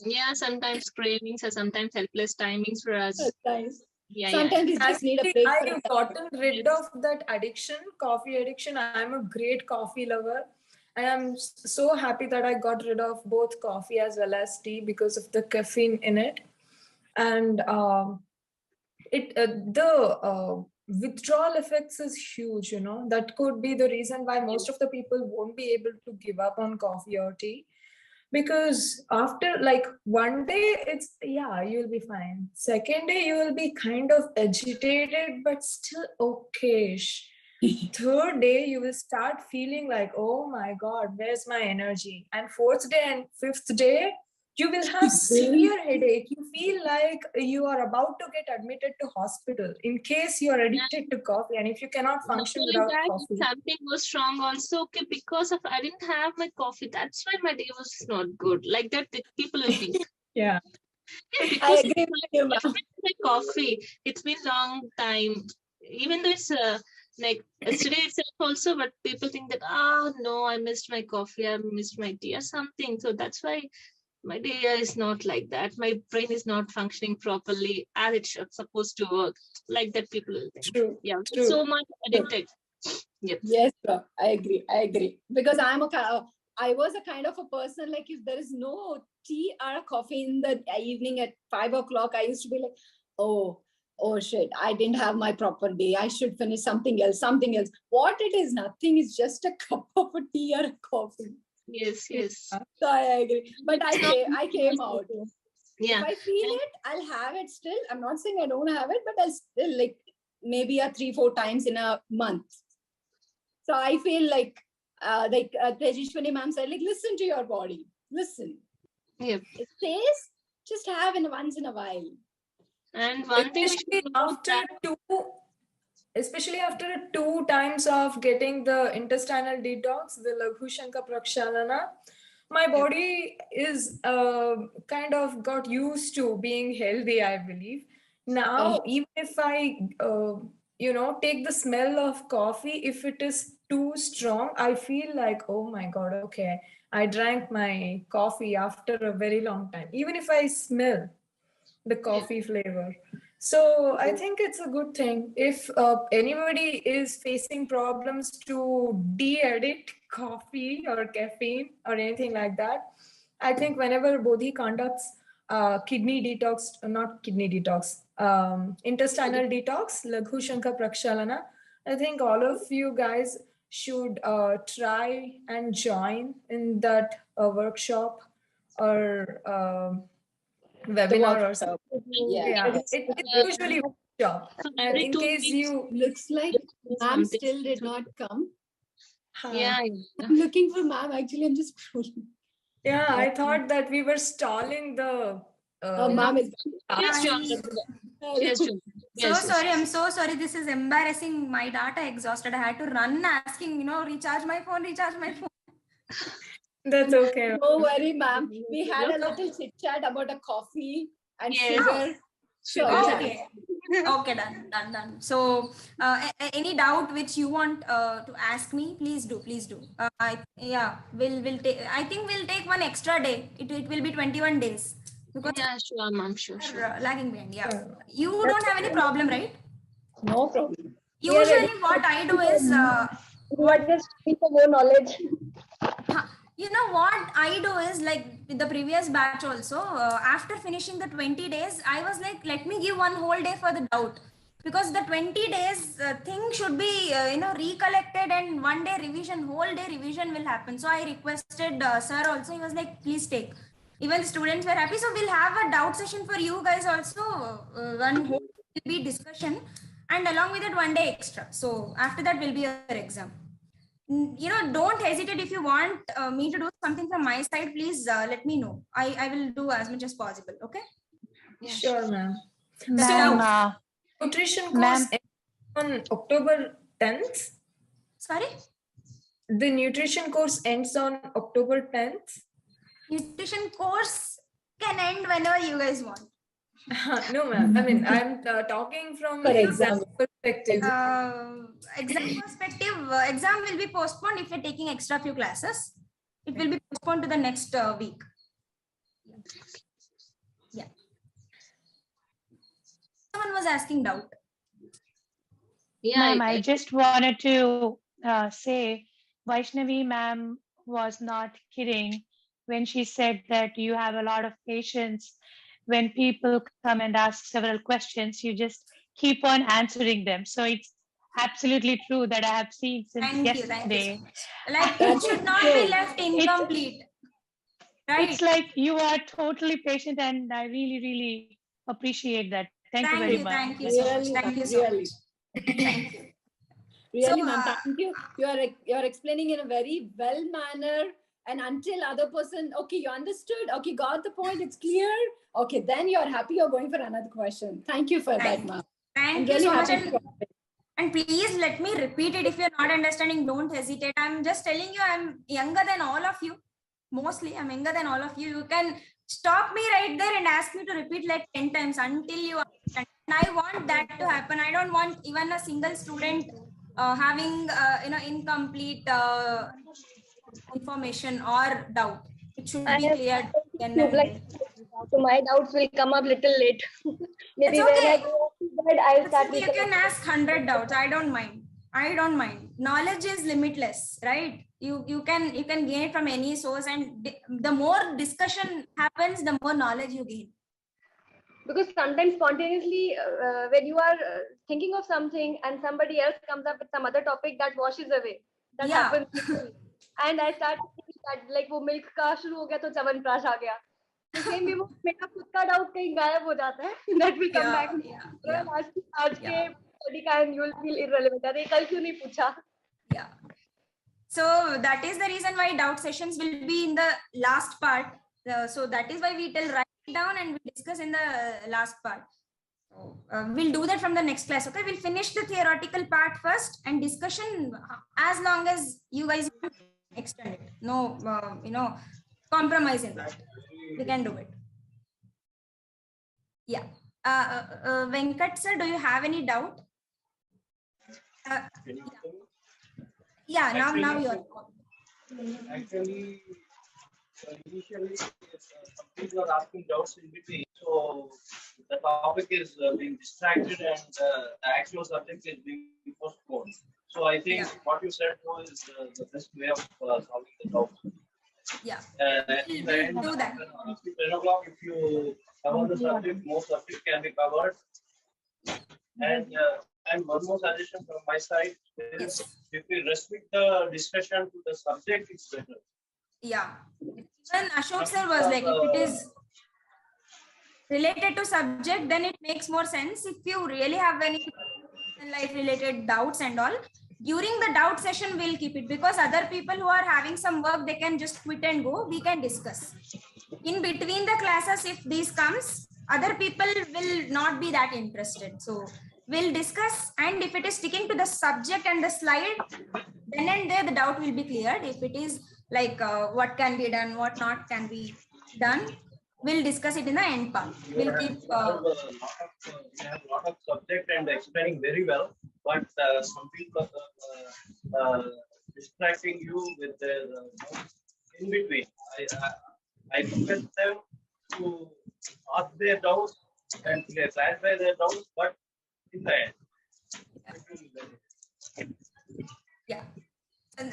Yeah, sometimes cravings or sometimes helpless timings for us. Sometimes. Yeah, Sometimes we just need a break. I've gotten rid of that addiction, coffee addiction. I'm a great coffee lover. And I'm so happy that I got rid of both coffee as well as tea because of the caffeine in it. And the withdrawal effects is huge, that could be the reason why most of the people won't be able to give up on coffee or tea. Because after like one day, you'll be fine. Second day, you will be kind of agitated, but still okay-ish. Third day, you will start feeling like, oh my God, where's my energy? And fourth day and fifth day, you will have severe headache. You feel like you are about to get admitted to hospital in case you are addicted to coffee and if you cannot function without coffee. Something was wrong also. Okay, because of I didn't have my coffee, that's why my day was not good. Like that, the people will think. Yeah. I agree with you, ma'am. My coffee, it's been long time. Even though it's like yesterday itself also, but people think that no, I missed my coffee, I missed my tea or something. So that's why my day is not like that. My brain is not functioning properly as it should supposed to work. Like that, people will think. True. Yeah, True. so much addicted. Yep. Yes, sir. I agree. Because I was a kind of a person, like if there is no tea or coffee in the evening at 5 o'clock, I used to be like, oh shit, I didn't have my proper day. I should finish something else. What it is, nothing. It's just a cup of a tea or a coffee. Yes. So I agree. But I came out. Yeah. If I feel it, I'll have it still. I'm not saying I don't have it, but I'll still like maybe 3-4 times in a month. So I feel like Tejishwani ma'am said, like, listen to your body. Listen. Yep. It says just have once in a while. And one thing especially after 2 times of getting the intestinal detox, the Laghu Shanka Prakshalana, my body is kind of got used to being healthy, I believe. Now, even if I, take the smell of coffee, if it is too strong, I feel like, oh my God, okay, I drank my coffee after a very long time. Even if I smell the coffee flavor. So I think it's a good thing if anybody is facing problems to de-addict coffee or caffeine or anything like that. I think whenever Bodhi conducts kidney detox, not kidney detox, intestinal detox, Laghu Shankha Prakshalana, I think all of you guys should try and join in that workshop or webinar or something. Yeah, it's usually workshop. And Every in 2 case weeks, you Looks like do ma'am something. still did not come. Yeah. I'm looking for ma'am. Actually, I'm just scrolling. Yeah, I thought that we were stalling the. Ma'am is Yes, John. Yes, John. So Yes, sorry, I'm so sorry. This is embarrassing. My data exhausted. I had to run asking, recharge my phone, recharge my phone. That's okay. Don't worry, ma'am. We had a little chit chat about a coffee and Yes. sugar. So Okay. Okay, done. So, any doubt which you want to ask me, please do. We'll take. I think we'll take one extra day. It will be 21 days because Yeah, sure, ma'am. Sure. lagging behind. Yeah, you don't have any problem, right? No problem. Usually, what I do is, You are just looking for more knowledge. what I do is like with the previous batch also, after finishing the 20 days, I was like, let me give one whole day for the doubt, because the 20 days thing should be, recollected, and one day revision, whole day revision will happen. So I requested sir also, he was like, please take. Even the students were happy. So we'll have a doubt session for you guys also. One whole will be discussion, and along with it, one day extra. So after that will be your exam. Don't hesitate. If you want me to do something from my side, please let me know. I will do as much as possible. Okay. Sure, ma'am. Ma'am, Nutrition ma'am. course ends on October 10th. Sorry? The nutrition course ends on October 10th. Nutrition course can end whenever you guys want. No, ma'am. I mean, I'm talking from For exam perspective. Exam perspective, exam will be postponed if you're taking extra few classes. It will be postponed to the next week. Yeah. Someone was asking doubt. Yeah, Ma'am, I just wanted to say Vaishnavi ma'am was not kidding when she said that you have a lot of patience. When people come and ask several questions, you just keep on answering them. So it's absolutely true that I have seen since Thank you so yesterday. much. Like, it should not be left incomplete. Right? It's like you are totally patient, and I really, really appreciate that. Thank you very much. Thank you so much. Thank you so much. Thank you. Really, So, ma'am, thank you. You're explaining in a very well manner, and until other person, okay, you understood, okay, got the point, it's clear. Okay, then you're happy. You're going for another question. Thank you for that, ma'am. Thank you so much. And please let me repeat it. If you're not understanding, don't hesitate. I'm just telling you, I'm younger than all of you. Mostly, I'm younger than all of you. You can stop me right there and ask me to repeat like 10 times until you understand. And I want that to happen. I don't want even a single student having incomplete information or doubt. It should be clear. So my doubts will come up little late. Maybe It's okay. when I go to bed, I'll start. You can ask 100 doubts. I don't mind. Knowledge is limitless, right? You can gain it from any source, and the more discussion happens, the more knowledge you gain. Because sometimes spontaneously, when you are thinking of something and somebody else comes up with some other topic, that washes away. That happens. And I start thinking that like वो milk का शुरू हो गया तो च्यवनप्राश आ गया. The same way मेरा खुद का doubt कहीं गायब हो जाता है. That will come back. आज के study का and you will feel irrelevant. अरे कल क्यों नहीं पूछा? Yeah. So that is the reason why doubt sessions will be in the last part. So that is why we write it down and we discuss in the last part. We'll do that from the next class. Okay, we'll finish the theoretical part first and discussion as long as you guys extend it. No, compromise in that. We can do it. Yeah. Venkat sir, do you have any doubt? Yeah, now you are. Actually, initially, some people are asking doubts in between. So the topic is being distracted and the actual subject is being postponed. So I think what you said was the best way of solving the doubt. Yeah. In the end, do that. after 10 o'clock, if you cover the subject, most subject can be covered. And one more suggestion from my side is if we restrict the discussion to the subject, it's better. Yeah. When Ashok sir was like, if it is related to subject, then it makes more sense. If you really have any life related doubts and all, during the doubt session, we'll keep it, because other people who are having some work, they can just quit and go. We can discuss. In between the classes, if this comes, other people will not be that interested. So we'll discuss, and if it is sticking to the subject and the slide, then and there the doubt will be cleared. If it is like what can be done, what not can be done, we'll discuss it in the end part. We'll keep. We have a lot of subject and explaining very well, but some people distracting you with their in between. I request them to ask their doubts and clarify their doubts, but in the end. Yeah.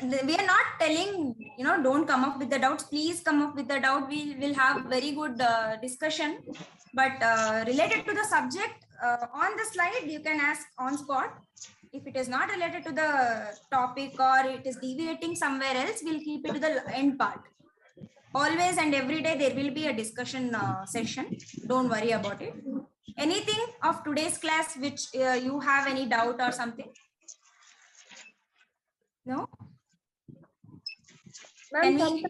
We are not telling, don't come up with the doubts. Please come up with the doubt. We will have very good discussion. But related to the subject, on the slide, you can ask on spot. If it is not related to the topic or it is deviating somewhere else, we'll keep it to the end part. Always and every day there will be a discussion session. Don't worry about it. Anything of today's class which you have any doubt or something? No? Ma'am, sometimes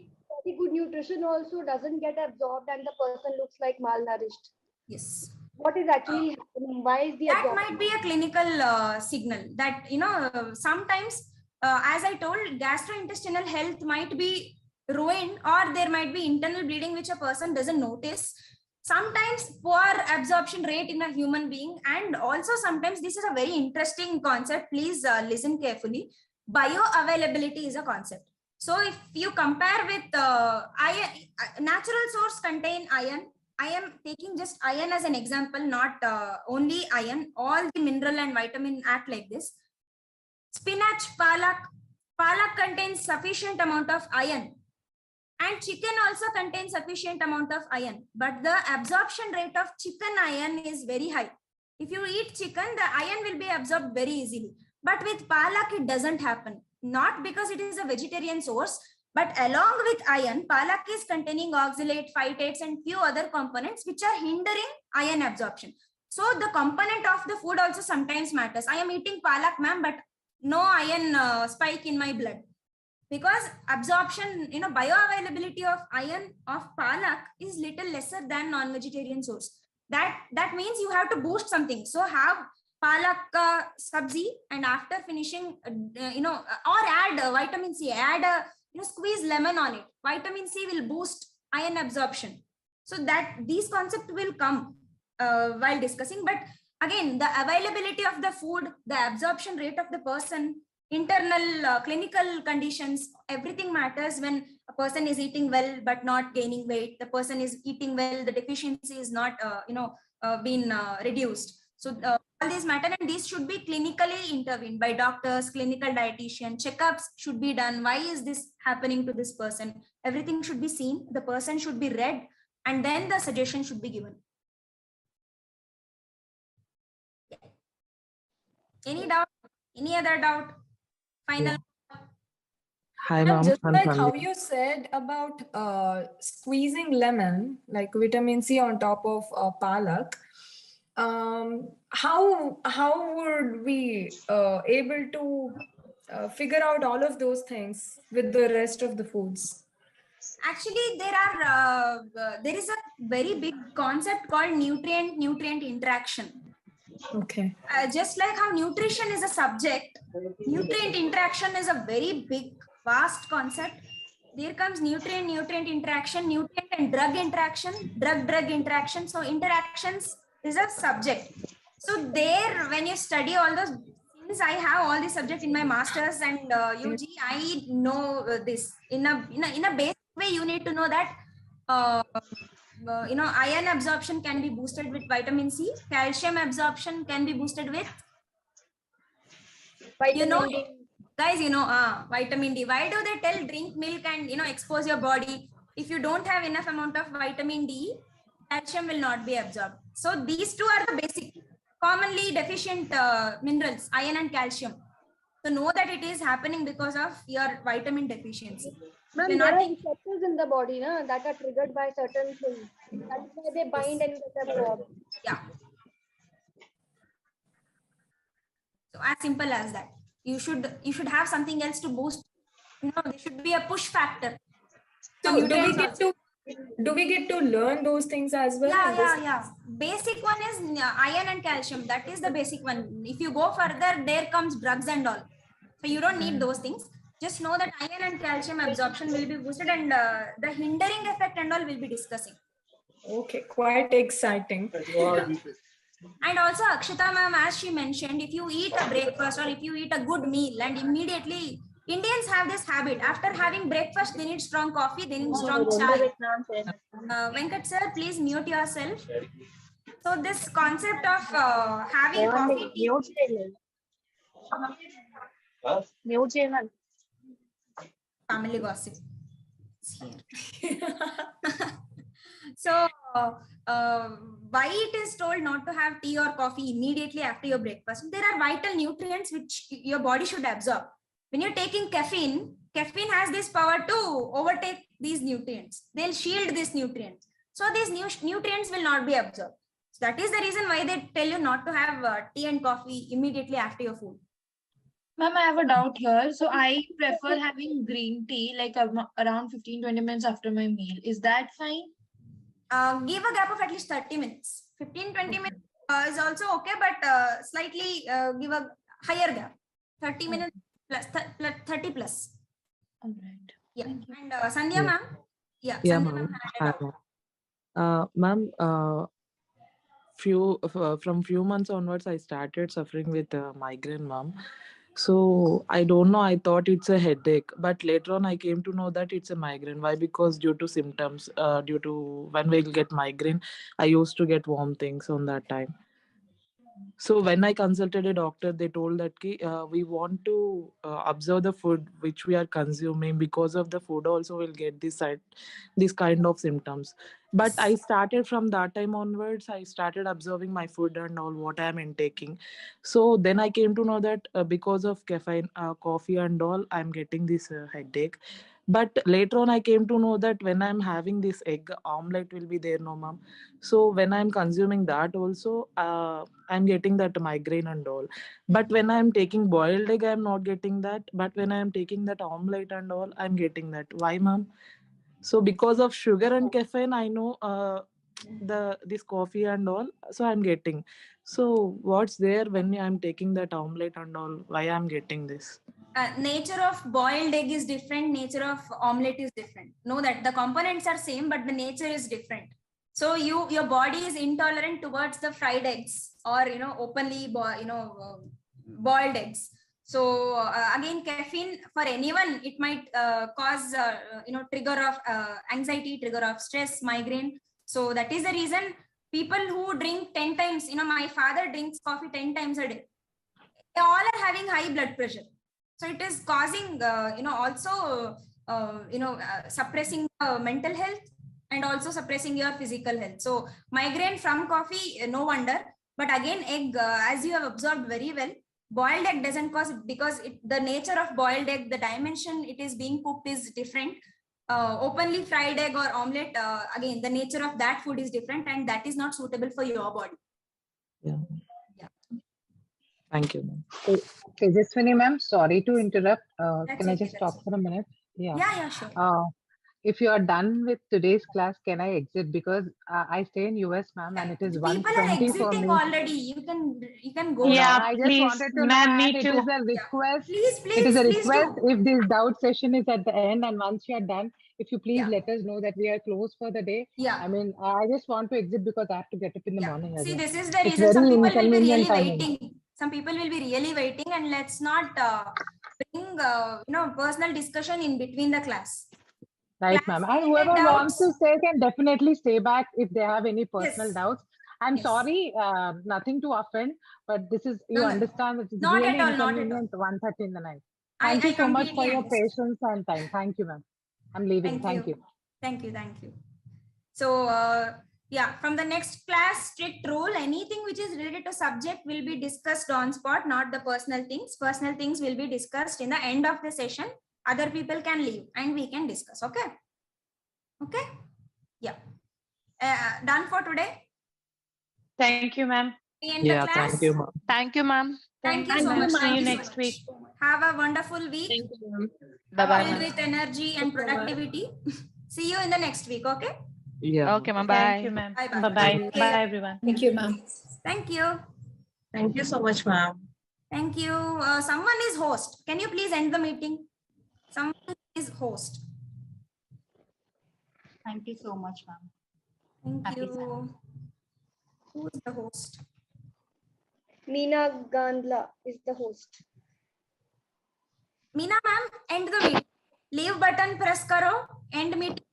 very good nutrition also doesn't get absorbed and the person looks like malnourished. Yes. What is actually happening? Why is the that absorption? might be a clinical signal that, sometimes, as I told, gastrointestinal health might be ruined, or there might be internal bleeding which a person doesn't notice. Sometimes poor absorption rate in a human being, and also sometimes, this is a very interesting concept. Please listen carefully. Bioavailability is a concept. So if you compare with iron, natural source contain iron. I am taking just iron as an example, not only iron. All the mineral and vitamin act like this. Spinach, palak contains sufficient amount of iron. And chicken also contains sufficient amount of iron. But the absorption rate of chicken iron is very high. If you eat chicken, the iron will be absorbed very easily. But with palak, it doesn't happen. Not because it is a vegetarian source, but along with iron, palak is containing oxalate, phytates, and few other components which are hindering iron absorption. So the component of the food also sometimes matters. I am eating palak, ma'am, but no iron spike in my blood. Because absorption, bioavailability of iron of palak is little lesser than non-vegetarian source. That means you have to boost something. So have palak sabzi, and after finishing, or add vitamin C, add squeeze lemon on it. Vitamin C will boost iron absorption. So that these concepts will come while discussing. But again, the availability of the food, the absorption rate of the person, internal clinical conditions, everything matters. When a person is eating well but not gaining weight, the person is eating well, the deficiency is not been reduced. So all these matter, and these should be clinically intervened by doctors, clinical dietitian. Checkups should be done. Why is this happening to this person? Everything should be seen. The person should be read, and then the suggestion should be given. Any doubt? Any other doubt? Final. Hi, ma'am. Just like how you said about squeezing lemon, like vitamin C on top of palak, how would we able to figure out all of those things with the rest of the foods? Actually, there is a very big concept called nutrient interaction. Okay. Just like how nutrition is a subject, nutrient interaction is a very big, vast concept. There comes nutrient interaction, nutrient and drug interaction, drug interaction. So interactions is a subject. So there, when you study all those, since I have all these subjects in my masters and UG, I know this in a basic way. You need to know that iron absorption can be boosted with vitamin C. Calcium absorption can be boosted with, Vitamin D. guys, vitamin D. Why do they tell drink milk and expose your body? If you don't have enough amount of vitamin D, calcium will not be absorbed. So these two are the basic, commonly deficient minerals, iron and calcium. So know that it is happening because of your vitamin deficiency. Ma'am, You're there not are receptors in the body that are triggered by certain things. That is why they bind and get absorbed. Yeah. So as simple as that. You should have something else to boost. There should be a push factor. So do we get to learn those things as well? Yeah. Basic one is iron and calcium. That is the basic one. If you go further, there comes drugs and all. So you don't need those things. Just know that iron and calcium absorption will be boosted, and the hindering effect and all will be discussing. Okay, quite exciting. And also Akshita ma'am, as she mentioned, if you eat a breakfast or if you eat a good meal and immediately, Indians have this habit, after having breakfast, they need strong coffee, they need strong chai. Venkat sir, please mute yourself. So this concept of having coffee. Family gossip. So why it is told not to have tea or coffee immediately after your breakfast? There are vital nutrients which your body should absorb. When you're taking caffeine has this power to overtake these nutrients. They'll shield these nutrients. So these nutrients will not be absorbed. So that is the reason why they tell you not to have tea and coffee immediately after your food. Ma'am, I have a doubt here. So I prefer having green tea like around 15-20 minutes after my meal. Is that fine? Give a gap of at least 30 minutes. 15-20 minutes is also okay, but slightly give a higher gap. 30 minutes plus 30 plus. All right. Yeah. And Sandhya ma'am? Yeah, Yeah, Sandhya ma'am. From few months onwards, I started suffering with migraine, ma'am. So I don't know, I thought it's a headache, but later on I came to know that it's a migraine. Why? Because due to symptoms, due to when we'll get migraine, I used to get warm things on that time. So when I consulted a doctor, they told that we want to observe the food which we are consuming. Because of the food also we'll get this kind of symptoms. But I started from that time onwards, I started observing my food and all what I am intaking. So then I came to know that because of caffeine, coffee and all, I'm getting this headache. But later on I came to know that when I'm having this egg omelette will be there, no ma'am. So when I'm consuming that also, I'm getting that migraine and all. But when I'm taking boiled egg, I'm not getting that. But when I'm taking that omelette and all, I'm getting that. Why, ma'am? So because of sugar and caffeine, I know this coffee and all, so I'm getting. So what's there when I'm taking that omelette and all? Why I'm getting this? Nature of boiled egg is different. Nature of omelette is different. Know that the components are same, but the nature is different. So your body is intolerant towards the fried eggs or openly boiled eggs. So again, caffeine for anyone, it might cause trigger of anxiety, trigger of stress, migraine. So that is the reason people who drink 10 times, my father drinks coffee 10 times a day. They all are having high blood pressure. So it is causing, suppressing mental health and also suppressing your physical health. So migraine from coffee, no wonder. But again, egg, as you have observed very well, boiled egg doesn't cause it because the nature of boiled egg, the dimension it is being cooked is different. Openly fried egg or omelette, again, the nature of that food is different and that is not suitable for your body. Yeah. Thank you, ma'am. Tejaswini ma'am, sorry to interrupt. Can I just talk for a minute? Yeah, sure. If you are done with today's class, can I exit? Because I stay in US, ma'am, and it is 1:20 People are for exiting me. already. You can go. Yeah, I just please, wanted to know, ma'am, me and too. it is a request. Please, It is a please request. do. If this doubt session is at the end, and once you are done, if you please let us know that we are closed for the day. Yeah. I mean, I just want to exit because I have to get up in the morning. See, again. this is the It's reason some very people will be really inconvenient timing. waiting. Some people will be really waiting, and let's not bring personal discussion in between the class. Right, ma'am. And whoever wants to stay can definitely stay back if they have any personal doubts. I'm sorry, nothing to offend, but this is, you understand that it's Not at really all, not at all. inconvenient 1:30 in the night. Thank you so much for completely your understand. patience and time. Thank you, ma'am. I'm leaving. Thank you. Thank you. Thank you. So, yeah, from the next class, strict rule, anything which is related to subject will be discussed on spot, not the personal things. Personal things will be discussed in the end of the session. Other people can leave and we can discuss. Okay. Okay. Yeah. Done for today. Thank you, ma'am. We end the class. Thank you, ma'am. Thank you, ma'am. Thank you so much. See Thank you so next much. week. Have a wonderful week. Thank you, ma'am. Bye-bye, Filled ma'am. with energy and productivity. See you in the next week. Okay. Yeah. Okay, ma'am. Thank you, Bye. ma'am. Bye-bye. Bye-bye. Bye, everyone. Thank you, ma'am. Thank you. Thank you so much, ma'am. Thank you. Someone is host. Can you please end the meeting? Someone is host. Thank you so much, ma'am. Thank Happy you. Who is the host? Meena Gandla is the host. Meena ma'am, end the meeting. Leave button press karo. End meeting.